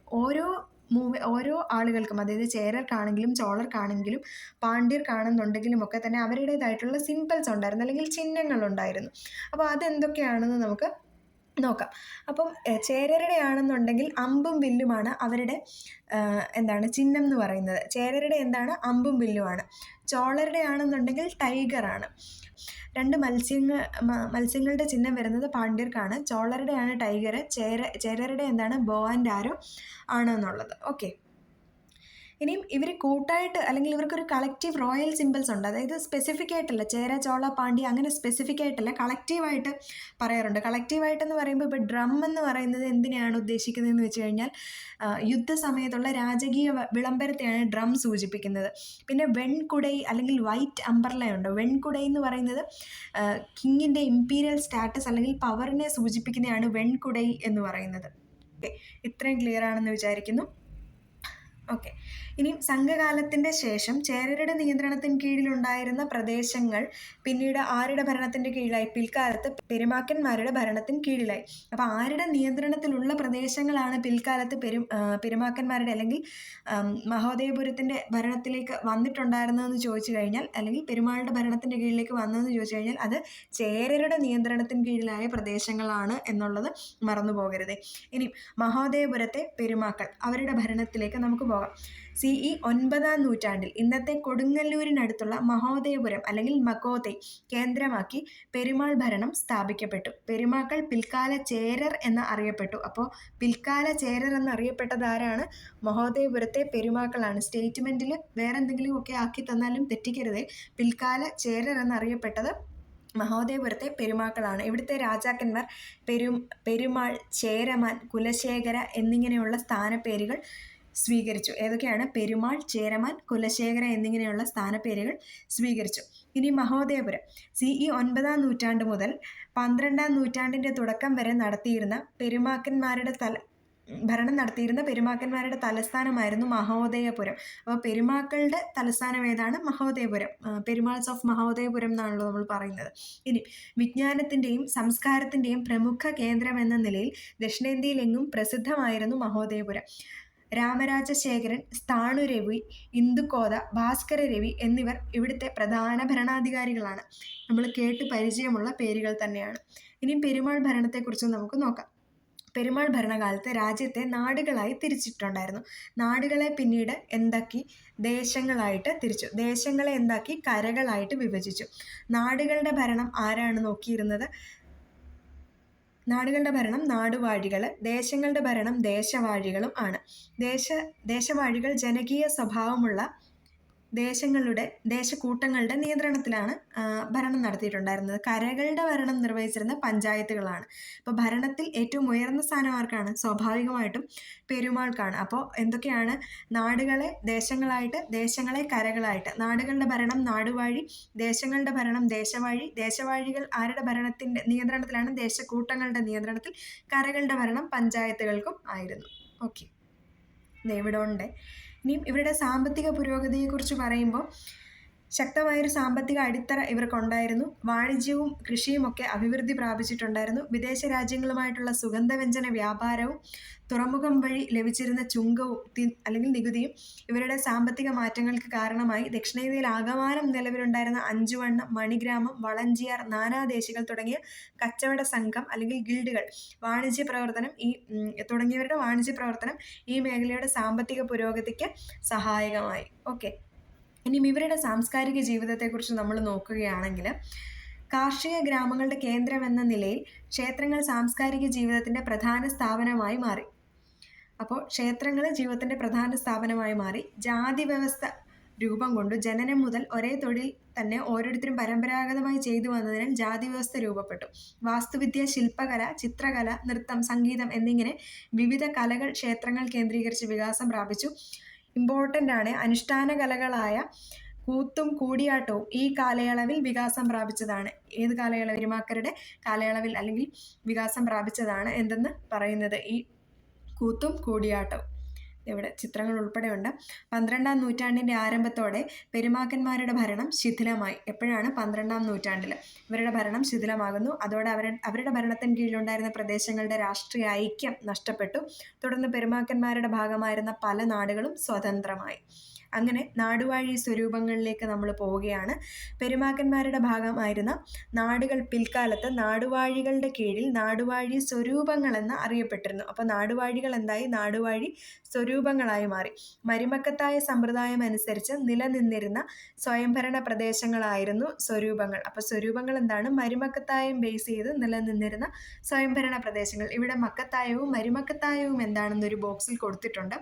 [SPEAKER 1] ഓരോ ആളുകൾക്കും, അതായത് ചേരർക്കാണെങ്കിലും ചോളർക്കാണെങ്കിലും പാണ്ഡ്യർക്കാണെന്നുണ്ടെങ്കിലും ഒക്കെ തന്നെ അവരുടേതായിട്ടുള്ള സിമ്പിൾസ് ഉണ്ടായിരുന്നു, അല്ലെങ്കിൽ ചിഹ്നങ്ങളുണ്ടായിരുന്നു. അപ്പോൾ അതെന്തൊക്കെയാണെന്ന് നമുക്ക് നോക്കാം. അപ്പം ചേരരുടെ ആണെന്നുണ്ടെങ്കിൽ അമ്പും വില്ലുമാണ് അവരുടെ ചിഹ്നം എന്ന് പറയുന്നത്. ചേരരുടെ എന്താണ്? അമ്പും വില്ലുമാണ്. ചോളരുടെ ആണെന്നുണ്ടെങ്കിൽ ടൈഗറാണ്. രണ്ട് മത്സ്യങ്ങളുടെ ചിഹ്നം വരുന്നത് പാണ്ഡ്യർക്കാണ്. ചോളരുടെയാണ് ടൈഗർ. ചേരരുടെ എന്താണ്? ബോ ആൻഡ് ആരോ ആണ് എന്നുള്ളത്. ഓക്കെ. ഇനിയും ഇവർ കൂട്ടായിട്ട്, അല്ലെങ്കിൽ ഇവർക്കൊരു കളക്റ്റീവ് റോയൽ സിമ്പിൾസ് ഉണ്ട്. അതായത് സ്പെസിഫിക് ആയിട്ടല്ല, ചേര, ചോള, പാണ്ഡ്യ അങ്ങനെ സ്പെസിഫിക് ആയിട്ടല്ല, കളക്റ്റീവായിട്ട് പറയാറുണ്ട്. കളക്റ്റീവായിട്ടെന്ന് പറയുമ്പോൾ ഇപ്പോൾ ഡ്രം എന്ന് പറയുന്നത് എന്തിനെയാണ് ഉദ്ദേശിക്കുന്നതെന്ന് വെച്ച് കഴിഞ്ഞാൽ യുദ്ധസമയത്തുള്ള രാജകീയ വിളംബരത്തെയാണ് ഡ്രം സൂചിപ്പിക്കുന്നത്. പിന്നെ വെൺകുടൈ അല്ലെങ്കിൽ വൈറ്റ് അംബർലയുണ്ട്. വെൺകുടൈ എന്ന് പറയുന്നത് കിങ്ങിൻ്റെ ഇമ്പീരിയൽ സ്റ്റാറ്റസ് അല്ലെങ്കിൽ പവറിനെ സൂചിപ്പിക്കുന്നതാണ് വെൺകുടൈ എന്ന് പറയുന്നത്. ഓക്കെ, ഇത്രയും ക്ലിയർ ആണെന്ന് വിചാരിക്കുന്നു. ഓക്കെ. ഇനി സംഘകാലത്തിൻ്റെ ശേഷം ചേരരുടെ നിയന്ത്രണത്തിന് കീഴിലുണ്ടായിരുന്ന പ്രദേശങ്ങൾ പിന്നീട് ആരുടെ ഭരണത്തിൻ്റെ കീഴിലായി? പിൽക്കാലത്ത് പെരുമാക്കന്മാരുടെ ഭരണത്തിന് കീഴിലായി. അപ്പോൾ ആരുടെ നിയന്ത്രണത്തിലുള്ള പ്രദേശങ്ങളാണ് പിൽക്കാലത്ത് പെരുമാക്കന്മാരുടെ അല്ലെങ്കിൽ മഹോദയപുരത്തിൻ്റെ ഭരണത്തിലേക്ക് വന്നിട്ടുണ്ടായിരുന്നതെന്ന് ചോദിച്ചു കഴിഞ്ഞാൽ, അല്ലെങ്കിൽ പെരുമാളുടെ ഭരണത്തിൻ്റെ കീഴിലേക്ക് വന്നതെന്ന് ചോദിച്ചു കഴിഞ്ഞാൽ അത് ചേരരുടെ നിയന്ത്രണത്തിന് കീഴിലായ പ്രദേശങ്ങളാണ് എന്നുള്ളത് മറന്നു പോകരുത്. ഇനി മഹോദയപുരത്തെ പെരുമാക്കൾ അവരുടെ ഭരണത്തിലേക്ക് നമുക്ക് പോകാം. CE 9-ാം നൂറ്റാണ്ടിൽ ഇന്നത്തെ കൊടുങ്ങല്ലൂരിനടുത്തുള്ള മഹോദയപുരം അല്ലെങ്കിൽ മകോദൈ കേന്ദ്രമാക്കി പെരുമാൾ ഭരണം സ്ഥാപിക്കപ്പെട്ടു. പെരുമാക്കൾ പിൽക്കാല ചേരർ എന്ന് അറിയപ്പെട്ടു. അപ്പോൾ പിൽക്കാല ചേരർ എന്നറിയപ്പെട്ടത് ആരാണ്? മഹോദയപുരത്തെ പെരുമാക്കളാണ്. സ്റ്റേറ്റ്മെൻറ്റിൽ വേറെ എന്തെങ്കിലും ഒക്കെ ആക്കി തന്നാലും തെറ്റിക്കരുതേ. പിൽക്കാല ചേരർ എന്നറിയപ്പെട്ടത് മഹോദയപുരത്തെ പെരുമാക്കളാണ്. ഇവിടുത്തെ രാജാക്കന്മാർ പെരുമാൾ, ചേരമാൻ, കുലശേഖര എന്നിങ്ങനെയുള്ള സ്ഥാനപ്പേരുകൾ സ്വീകരിച്ചു. ഏതൊക്കെയാണ്? പെരുമാൾ, ചേരമാൻ, കുലശേഖര എന്നിങ്ങനെയുള്ള സ്ഥാനപ്പേരുകൾ സ്വീകരിച്ചു. ഇനി മഹോദയപുരം CE 9-ാം നൂറ്റാണ്ട് മുതൽ 12-ാം നൂറ്റാണ്ടിൻ്റെ തുടക്കം വരെ ഭരണം നടത്തിയിരുന്ന പെരുമാക്കന്മാരുടെ തലസ്ഥാനമായിരുന്നു മഹോദയപുരം. അപ്പോൾ പെരുമാക്കളുടെ തലസ്ഥാനം ഏതാണ്? മഹോദയപുരം. പെരുമാൾസ് ഓഫ് മഹോദയപുരം എന്നാണല്ലോ നമ്മൾ പറയുന്നത്. ഇനി വിജ്ഞാനത്തിൻ്റെയും സംസ്കാരത്തിൻ്റെയും പ്രമുഖ കേന്ദ്രം എന്ന നിലയിൽ ദക്ഷിണേന്ത്യയിലെങ്ങും പ്രസിദ്ധമായിരുന്നു മഹോദയപുരം. രാമരാജശേഖരൻ, സ്ഥാണുരവി, ഇന്ദുക്കോത, ഭാസ്കര രവി എന്നിവർ ഇവിടുത്തെ പ്രധാന ഭരണാധികാരികളാണ്. നമ്മൾ കേട്ട് പരിചയമുള്ള പേരുകൾ തന്നെയാണ്. ഇനി പെരുമാൾ ഭരണത്തെക്കുറിച്ച് നമുക്ക് നോക്കാം. പെരുമാൾ ഭരണകാലത്ത് രാജ്യത്തെ നാടുകളായി തിരിച്ചിട്ടുണ്ടായിരുന്നു. നാടുകളെ പിന്നീട് എന്താക്കി? ദേശങ്ങളായിട്ട് തിരിച്ചു. ദേശങ്ങളെ എന്താക്കി? കരകളായിട്ട് വിഭജിച്ചു. നാടുകളുടെ ഭരണം ആരാണ് നോക്കിയിരുന്നത്? നാടുകളുടെ ഭരണം നാടുവാഴികൾ, ദേശങ്ങളുടെ ഭരണം ദേശവാഴികളും ആണ്. ദേശവാഴികൾ ജനകീയ സ്വഭാവമുള്ള ദേശക്കൂട്ടങ്ങളുടെ നിയന്ത്രണത്തിലാണ് ഭരണം നടത്തിയിട്ടുണ്ടായിരുന്നത്. കരകളുടെ ഭരണം നിർവഹിച്ചിരുന്ന പഞ്ചായത്തുകളാണ്. അപ്പോൾ ഭരണത്തിൽ ഏറ്റവും ഉയർന്ന സ്ഥാനം ആർക്കാണ്? സ്വാഭാവികമായിട്ടും പെരുമാൾക്കാണ്. അപ്പോൾ എന്തൊക്കെയാണ്? നാടുകളെ ദേശങ്ങളായിട്ട്, ദേശങ്ങളെ കരകളായിട്ട്. നാടുകളുടെ ഭരണം നാടുവാഴി, ദേശങ്ങളുടെ ഭരണം ദേശവാഴി. ദേശവാഴികൾ ആരുടെ ഭരണത്തിൻ്റെ നിയന്ത്രണത്തിലാണ്? ദേശക്കൂട്ടങ്ങളുടെ നിയന്ത്രണത്തിൽ. കരകളുടെ ഭരണം പഞ്ചായത്തുകൾക്കും ആയിരുന്നു. ഓക്കെ, ഇവിടെ ഉണ്ട്. ഇനിയും ഇവരുടെ സാമ്പത്തിക പുരോഗതിയെക്കുറിച്ച് പറയുമ്പോൾ ശക്തമായൊരു സാമ്പത്തിക അടിത്തറ ഇവർക്കുണ്ടായിരുന്നു. വാണിജ്യവും കൃഷിയുമൊക്കെ അഭിവൃദ്ധി പ്രാപിച്ചിട്ടുണ്ടായിരുന്നു. വിദേശ രാജ്യങ്ങളുമായിട്ടുള്ള സുഗന്ധവ്യഞ്ജന വ്യാപാരവും തുറമുഖം വഴി ലഭിച്ചിരുന്ന ചുങ്കവും അല്ലെങ്കിൽ നികുതിയും ഇവരുടെ സാമ്പത്തിക മാറ്റങ്ങൾക്ക് കാരണമായി. ദക്ഷിണേന്ത്യയിൽ ആകമാനം നിലവിലുണ്ടായിരുന്ന അഞ്ചുവണ്ണം, മണിഗ്രാമം, വളഞ്ചിയാർ, നാനാദേശികൾ തുടങ്ങിയ കച്ചവട സംഘം അല്ലെങ്കിൽ ഗിൽഡുകൾ തുടങ്ങിയവരുടെ വാണിജ്യ പ്രവർത്തനം ഈ മേഖലയുടെ സാമ്പത്തിക പുരോഗതിക്ക് സഹായകമായി. ഓക്കെ. ഇനിയും ഇവരുടെ സാംസ്കാരിക ജീവിതത്തെക്കുറിച്ച് നമ്മൾ നോക്കുകയാണെങ്കിൽ കാർഷിക ഗ്രാമങ്ങളുടെ കേന്ദ്രം എന്ന നിലയിൽ ക്ഷേത്രങ്ങൾ സാംസ്കാരിക ജീവിതത്തിൻ്റെ പ്രധാന സ്ഥാപനമായി മാറി. അപ്പോൾ ക്ഷേത്രങ്ങൾ ജീവിതത്തിൻ്റെ പ്രധാന സ്ഥാപനമായി മാറി. ജാതി വ്യവസ്ഥ രൂപം കൊണ്ടു. ജനനം മുതൽ ഒരേ തൊഴിൽ തന്നെ ഓരോരുത്തരും പരമ്പരാഗതമായി ചെയ്തു വന്നതിനാൽ ജാതി വ്യവസ്ഥ രൂപപ്പെട്ടു. വാസ്തുവിദ്യ, ശില്പകല, ചിത്രകല, നൃത്തം, സംഗീതം എന്നിങ്ങനെ വിവിധ കലകൾ ക്ഷേത്രങ്ങൾ കേന്ദ്രീകരിച്ച് വികാസം പ്രാപിച്ചു. ഇമ്പോർട്ടൻ്റ് ആണ് അനുഷ്ഠാന കലകളായ കൂത്തും കൂടിയാട്ടവും ഈ കാലയളവിൽ വികാസം പ്രാപിച്ചതാണ്. ഏത് കാലയളവ്? പെരുമാക്കരുടെ കാലയളവിൽ അല്ലെങ്കിൽ വികാസം പ്രാപിച്ചതാണ് എന്തെന്ന് പറയുന്നത് ഈ കൂത്തും കൂടിയാട്ടവും. ഇവിടെ ചിത്രങ്ങൾ ഉൾപ്പെടെയുണ്ട്. 12-ാം നൂറ്റാണ്ടിൻ്റെ ആരംഭത്തോടെ പെരുമാക്കന്മാരുടെ ഭരണം ശിഥിലമായി. എപ്പോഴാണ്? 12-ാം നൂറ്റാണ്ടിൽ ഇവരുടെ ഭരണം ശിഥിലമാകുന്നു. അതോടെ അവരുടെ ഭരണത്തിന് കീഴിലുണ്ടായിരുന്ന പ്രദേശങ്ങളുടെ രാഷ്ട്രീയ ഐക്യം നഷ്ടപ്പെട്ടു. തുടർന്ന് പെരുമാക്കന്മാരുടെ ഭാഗമായിരുന്ന പല നാടുകളും സ്വതന്ത്രമായി. അങ്ങനെ നാടുവാഴി സ്വരൂപങ്ങളിലേക്ക് നമ്മൾ പോവുകയാണ്. പെരുമാക്കന്മാരുടെ ഭാഗമായിരുന്ന നാടുകൾ പിൽക്കാലത്ത് നാടുവാഴികളുടെ കീഴിൽ നാടുവാഴി സ്വരൂപങ്ങളെന്ന് അറിയപ്പെട്ടിരുന്നു. അപ്പോൾ നാടുവാഴികൾ എന്തായി? നാടുവാഴി സ്വരൂപങ്ങളായി മാറി. മരുമക്കത്തായ സമ്പ്രദായം അനുസരിച്ച് നിലനിന്നിരുന്ന സ്വയംഭരണ പ്രദേശങ്ങളായിരുന്നു സ്വരൂപങ്ങൾ. അപ്പോൾ സ്വരൂപങ്ങൾ എന്താണ്? മരുമക്കത്തായം ബേസ് ചെയ്ത് നിലനിന്നിരുന്ന സ്വയംഭരണ പ്രദേശങ്ങൾ. ഇവിടെ മക്കത്തായവും മരുമക്കത്തായവും എന്താണെന്നൊരു ബോക്സിൽ കൊടുത്തിട്ടുണ്ട്.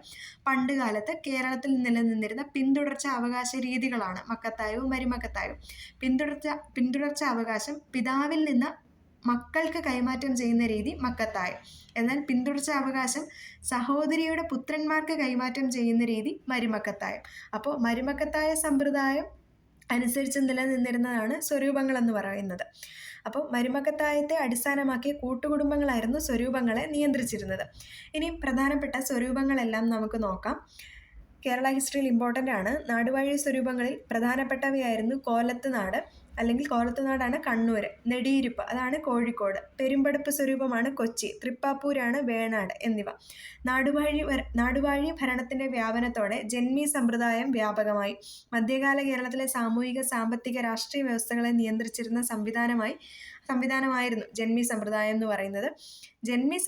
[SPEAKER 1] പണ്ട് കാലത്ത് കേരളത്തിൽ നിലനിന്നിരുന്ന പിന്തുടർച്ച അവകാശ രീതികളാണ് മക്കത്തായവും മരുമക്കത്തായവും. പിന്തുടർച്ച അവകാശം പിതാവിൽ നിന്ന് മക്കൾക്ക് കൈമാറ്റം ചെയ്യുന്ന രീതി മക്കത്തായം. എന്നാൽ പിന്തുടർച്ച അവകാശം സഹോദരിയുടെ പുത്രന്മാർക്ക് കൈമാറ്റം ചെയ്യുന്ന രീതി മരുമക്കത്തായം. അപ്പോൾ മരുമക്കത്തായ സമ്പ്രദായം അനുസരിച്ച് നിലനിന്നിരുന്നതാണ് സ്വരൂപങ്ങൾ എന്ന് പറയുന്നത്. അപ്പോൾ മരുമക്കത്തായത്തെ അടിസ്ഥാനമാക്കിയ കൂട്ടുകുടുംബങ്ങളായിരുന്നു സ്വരൂപങ്ങളെ നിയന്ത്രിച്ചിരുന്നത്. ഇനി പ്രധാനപ്പെട്ട സ്വരൂപങ്ങളെല്ലാം നമുക്ക് നോക്കാം. കേരള ഹിസ്റ്ററിയിൽ ഇമ്പോർട്ടൻ്റ് ആണ്. നാടുവാഴി സ്വരൂപങ്ങളിൽ പ്രധാനപ്പെട്ടവയായിരുന്നു കോലത്തുനാട്, അല്ലെങ്കിൽ കോലത്തുനാടാണ് കണ്ണൂർ, നെടിയിരുപ്പ് അതാണ് കോഴിക്കോട്, പെരുമ്പടപ്പ് സ്വരൂപമാണ് കൊച്ചി, തൃപ്പാപ്പൂരാണ് വേണാട് എന്നിവ. നാടുവാഴി ഭരണത്തിൻ്റെ വ്യാപനത്തോടെ ജന്മി സമ്പ്രദായം വ്യാപകമായി. മധ്യകാല കേരളത്തിലെ സാമൂഹിക, സാമ്പത്തിക, രാഷ്ട്രീയ വ്യവസ്ഥകളെ നിയന്ത്രിച്ചിരുന്ന സംവിധാനമായിരുന്നു ജന്മി സമ്പ്രദായം എന്ന് പറയുന്നത്. ജന്മി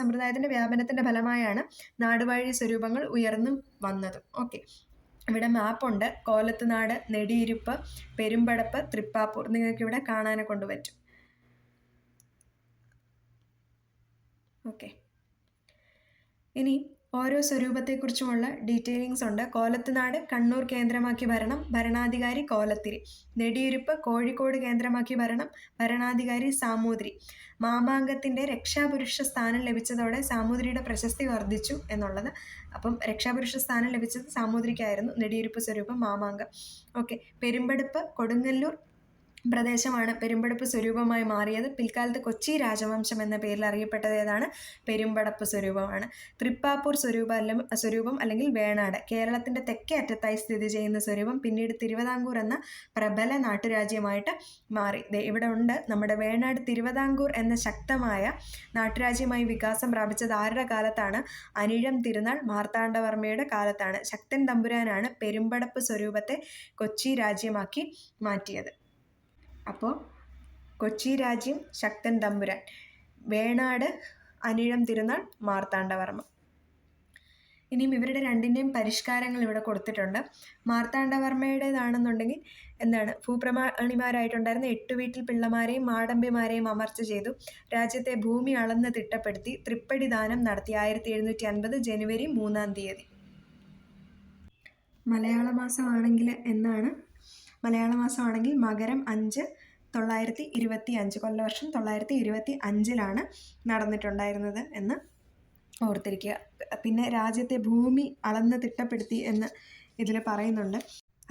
[SPEAKER 1] സമ്പ്രദായത്തിൻ്റെ വ്യാപനത്തിൻ്റെ ഫലമായാണ് നാടുവാഴി സ്വരൂപങ്ങൾ ഉയർന്നു വന്നതും. ഓക്കെ, ഇവിടെ മാപ്പുണ്ട്. കോലത്തുനാട്, നെടിയിരുപ്പ്, പെരുമ്പടപ്പ്, തൃപ്പാപ്പൂർ നിങ്ങൾക്കിവിടെ കാണാനെ കൊണ്ടുപറ്റും. ഓക്കെ, ഇനി ഓരോ സ്വരൂപത്തെക്കുറിച്ചുമുള്ള ഡീറ്റെയിലിങ്സ് ഉണ്ട്. കോലത്തുനാട് കണ്ണൂർ കേന്ദ്രമാക്കി ഭരണം, ഭരണാധികാരി കോലത്തിരി. നെടിയിരുപ്പ് കോഴിക്കോട് കേന്ദ്രമാക്കി ഭരണം, ഭരണാധികാരി സാമൂതിരി. മാമാങ്കത്തിൻ്റെ രക്ഷാപുരുഷ സ്ഥാനം ലഭിച്ചതോടെ സാമൂതിരിയുടെ പ്രശസ്തി വർദ്ധിച്ചു എന്നുള്ളത്. അപ്പം രക്ഷാപുരുഷ സ്ഥാനം ലഭിച്ചത് സാമൂതിരിക്കായിരുന്നു. നെടിയിരുപ്പ് സ്വരൂപം, മാമാങ്കം. ഓക്കെ, പെരുമ്പടപ്പ് കൊടുങ്ങല്ലൂർ പ്രദേശമാണ് പെരുമ്പടപ്പ് സ്വരൂപമായി മാറിയത്. പിൽക്കാലത്ത് കൊച്ചി രാജവംശം എന്ന പേരിൽ അറിയപ്പെട്ടത് ഏതാണ്? പെരുമ്പടപ്പ് സ്വരൂപമാണ്. തൃപ്പാപ്പൂർ സ്വരൂപം അല്ലെങ്കിൽ വേണാട് കേരളത്തിൻ്റെ തെക്കേ അറ്റത്തായി സ്ഥിതി ചെയ്യുന്ന സ്വരൂപം പിന്നീട് തിരുവിതാംകൂർ എന്ന പ്രബല നാട്ടുരാജ്യമായിട്ട് മാറി. ഇവിടെ ഉണ്ട് നമ്മുടെ വേണാട്. തിരുവിതാംകൂർ എന്ന ശക്തമായ നാട്ടുരാജ്യമായി വികാസം പ്രാപിച്ചത് ആരുടെ കാലത്താണ്? അനിഴം തിരുനാൾ മാർത്താണ്ഡവർമ്മയുടെ കാലത്താണ്. ശക്തൻ തമ്പുരാനാണ് പെരുമ്പടപ്പ് സ്വരൂപത്തെ കൊച്ചി രാജ്യമാക്കി മാറ്റിയത്. അപ്പോൾ കൊച്ചി രാജ്യം ശക്തൻ തമ്പുരാൻ, വേണാട് അനിഴം തിരുനാൾ മാർത്താണ്ഡവർമ്മ. ഇനിയും ഇവരുടെ രണ്ടിൻ്റെയും പരിഷ്കാരങ്ങൾ ഇവിടെ കൊടുത്തിട്ടുണ്ട്. മാർത്താണ്ഡവർമ്മയുടേതാണെന്നുണ്ടെങ്കിൽ എന്താണ്? ഭൂപ്രമാണിമാരായിട്ടുണ്ടായിരുന്ന 8 വീട്ടിൽ പിള്ളമാരെയും മാടമ്പിമാരെയും അമർച്ച ചെയ്തു. രാജ്യത്തെ ഭൂമി അളന്ന് തിട്ടപ്പെടുത്തി. തൃപ്പടി ദാനം നടത്തി. 1750 ജനുവരി 3-ാം തീയതി. മലയാള മാസമാണെങ്കിൽ എന്നാണ്? മലയാള മാസമാണെങ്കിൽ മകരം 5 925 കൊല്ലവർഷം 925 നടന്നിട്ടുണ്ടായിരുന്നത് എന്ന് ഓർത്തിരിക്കുക. പിന്നെ രാജ്യത്തെ ഭൂമി അളന്ന് തിട്ടപ്പെടുത്തി എന്ന് ഇതിൽ പറയുന്നുണ്ട്.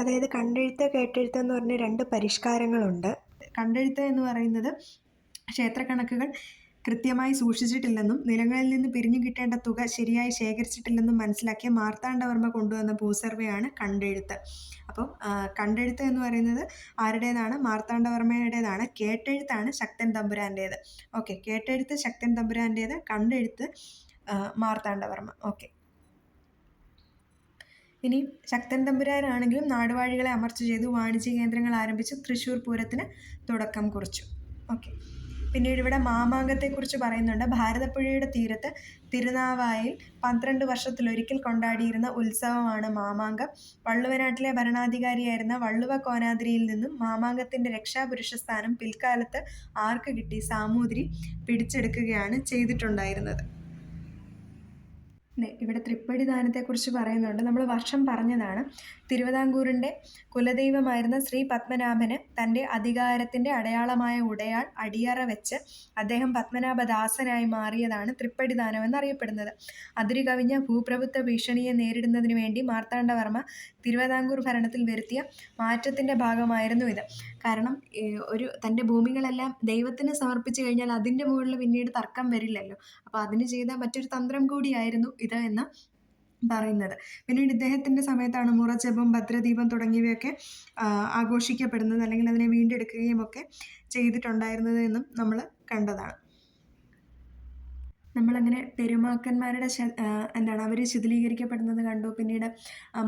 [SPEAKER 1] അതായത് കണ്ടെഴുത്ത് കേട്ടെഴുത്ത് എന്ന് പറഞ്ഞ 2 പരിഷ്കാരങ്ങളുണ്ട്. കണ്ടെഴുത്ത് എന്ന് പറയുന്നത് ക്ഷേത്രക്കണക്കുകൾ കൃത്യമായി സൂക്ഷിച്ചിട്ടില്ലെന്നും നിലങ്ങളിൽ നിന്ന് പിരിഞ്ഞു കിട്ടേണ്ട തുക ശരിയായി ശേഖരിച്ചിട്ടില്ലെന്നും മനസ്സിലാക്കിയ മാർത്താണ്ഡവർമ്മ കൊണ്ടുവന്ന ഭൂസർവേയാണ് കണ്ടെഴുത്ത്. അപ്പം കണ്ടെഴുത്ത് എന്ന് പറയുന്നത് ആരുടേതാണ്? മാർത്താണ്ഡവർമ്മയുടേതാണ്. കേട്ടെഴുത്താണ് ശക്തൻ തമ്പുരാൻ്റേത്. ഓക്കെ, കേട്ടെഴുത്ത് ശക്തൻ തമ്പുരാൻ്റേത്, കണ്ടെഴുത്ത് മാർത്താണ്ഡവർമ്മ. ഓക്കെ, ഇനി ശക്തൻ തമ്പുരാനാണെങ്കിലും നാടുവാഴികളെ അമർച്ച ചെയ്തു, വാണിജ്യ കേന്ദ്രങ്ങൾ ആരംഭിച്ചു, തൃശ്ശൂർ പൂരത്തിന് തുടക്കം കുറിച്ചു. ഓക്കെ, പിന്നീട് ഇവിടെ മാമാങ്കത്തെക്കുറിച്ച് പറയുന്നുണ്ട്. ഭാരതപ്പുഴയുടെ തീരത്ത് തിരുനാവായിൽ 12 വർഷത്തിലൊരിക്കൽ കൊണ്ടാടിയിരുന്ന ഉത്സവമാണ് മാമാങ്കം. വള്ളുവനാട്ടിലെ ഭരണാധികാരിയായിരുന്ന വള്ളുവ കോനാതിരിയിൽ നിന്നും മാമാങ്കത്തിൻ്റെ രക്ഷാപുരുഷ സ്ഥാനം പിൽക്കാലത്ത് ആർക്ക് കിട്ടി? സാമൂതിരി പിടിച്ചെടുക്കുകയാണ് ചെയ്തിട്ടുണ്ടായിരുന്നത്. ഇവിടെ തൃപ്പടി ദാനത്തെക്കുറിച്ച് പറയുന്നുണ്ട്. നമ്മൾ വർഷം പറഞ്ഞതാണ്. തിരുവിതാംകൂറിൻ്റെ കുലദൈവമായിരുന്ന ശ്രീ പത്മനാഭന് തൻ്റെ അധികാരത്തിൻ്റെ അടയാളമായ ഉടയാൾ അടിയറ വെച്ച് അദ്ദേഹം പത്മനാഭദാസനായി മാറിയതാണ് തൃപ്പടി ദാനം എന്നറിയപ്പെടുന്നത്. അതിരുകവിഞ്ഞ ഭൂപ്രഭുത്വ ഭീഷണിയെ നേരിടുന്നതിന് വേണ്ടി മാർത്താണ്ഡവർമ്മ തിരുവിതാംകൂർ ഭരണത്തിൽ വരുത്തിയ മാറ്റത്തിൻ്റെ ഭാഗമായിരുന്നു ഇത്. കാരണം തൻ്റെ ഭൂമികളെല്ലാം ദൈവത്തിന് സമർപ്പിച്ചു കഴിഞ്ഞാൽ അതിൻ്റെ മുകളിൽ പിന്നീട് തർക്കം വരില്ലല്ലോ. അപ്പോൾ അതിന് ചെയ്ത മറ്റൊരു തന്ത്രം കൂടിയായിരുന്നു ഇത് എന്ന് പറയുന്നത്. പിന്നീട് ഇദ്ദേഹത്തിൻ്റെ സമയത്താണ് മുറജപം, ഭദ്രദീപം തുടങ്ങിയവയൊക്കെ ആഘോഷിക്കപ്പെടുന്നത്, അല്ലെങ്കിൽ അതിനെ വീണ്ടെടുക്കുകയും ഒക്കെ ചെയ്തിട്ടുണ്ടായിരുന്നത് എന്നും നമ്മൾ കണ്ടതാണ്. നമ്മളങ്ങനെ പെരുമാക്കന്മാരുടെ അവർ ശിഥിലീകരിക്കപ്പെടുന്നത് കണ്ടു. പിന്നീട്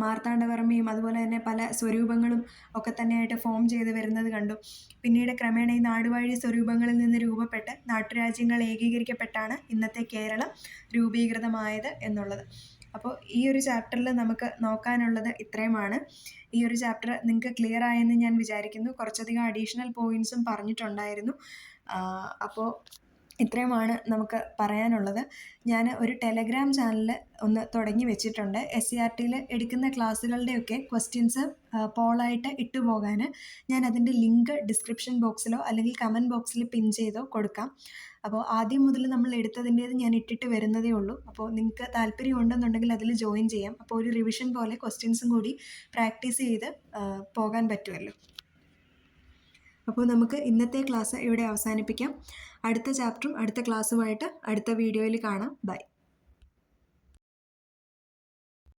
[SPEAKER 1] മാർത്താണ്ഡവർമ്മയും അതുപോലെ തന്നെ പല സ്വരൂപങ്ങളും ഒക്കെ തന്നെയായിട്ട് ഫോം ചെയ്ത് വരുന്നത് കണ്ടു. പിന്നീട് ക്രമേണ ഈ നാടുവാഴി സ്വരൂപങ്ങളിൽ നിന്ന് രൂപപ്പെട്ട് നാട്ടുരാജ്യങ്ങൾ ഏകീകരിക്കപ്പെട്ടാണ് ഇന്നത്തെ കേരളം രൂപീകൃതമായത് എന്നുള്ളത്. അപ്പോൾ ഈ ഒരു ചാപ്റ്ററിൽ നമുക്ക് നോക്കാനുള്ളത് ഇത്രയുമാണ്. ഈ ഒരു ചാപ്റ്റർ നിങ്ങൾക്ക് ക്ലിയർ ആയെന്ന് ഞാൻ വിചാരിക്കുന്നു. കുറച്ചധികം അഡീഷണൽ പോയിൻറ്സും പറഞ്ഞിട്ടുണ്ടായിരുന്നു. അപ്പോൾ ഇത്രയുമാണ് നമുക്ക് പറയാനുള്ളത്. ഞാൻ ഒരു ടെലഗ്രാം ചാനൽ ഒന്ന് തുടങ്ങി വെച്ചിട്ടുണ്ട്. SCERTയിൽ എടുക്കുന്ന ക്ലാസ്സുകളുടെയൊക്കെ ക്വസ്റ്റ്യൻസ് പോളായിട്ട് ഇട്ടു പോകാൻ ഞാൻ അതിൻ്റെ ലിങ്ക് ഡിസ്ക്രിപ്ഷൻ ബോക്സിലോ അല്ലെങ്കിൽ കമൻറ്റ് ബോക്സിൽ പിൻ ചെയ്തോ കൊടുക്കാം. അപ്പോൾ ആദ്യം മുതൽ നമ്മൾ എടുത്തതിൻ്റേത് ഞാൻ ഇട്ടിട്ട് വരുന്നതേ ഉള്ളൂ. അപ്പോൾ നിങ്ങൾക്ക് താല്പര്യം ഉണ്ടെന്നുണ്ടെങ്കിൽ അതിൽ ജോയിൻ ചെയ്യാം. അപ്പോൾ ഒരു റിവിഷൻ പോലെ ക്വസ്റ്റ്യൻസും കൂടി പ്രാക്ടീസ് ചെയ്ത് പോകാൻ പറ്റുമല്ലോ. അപ്പോൾ നമുക്ക് ഇന്നത്തെ ക്ലാസ് ഇവിടെ അവസാനിപ്പിക്കാം. അടുത്ത ചാപ്റ്ററും അടുത്ത ക്ലാസ്സുമായിട്ട് അടുത്ത വീഡിയോയിൽ കാണാം. ബൈ.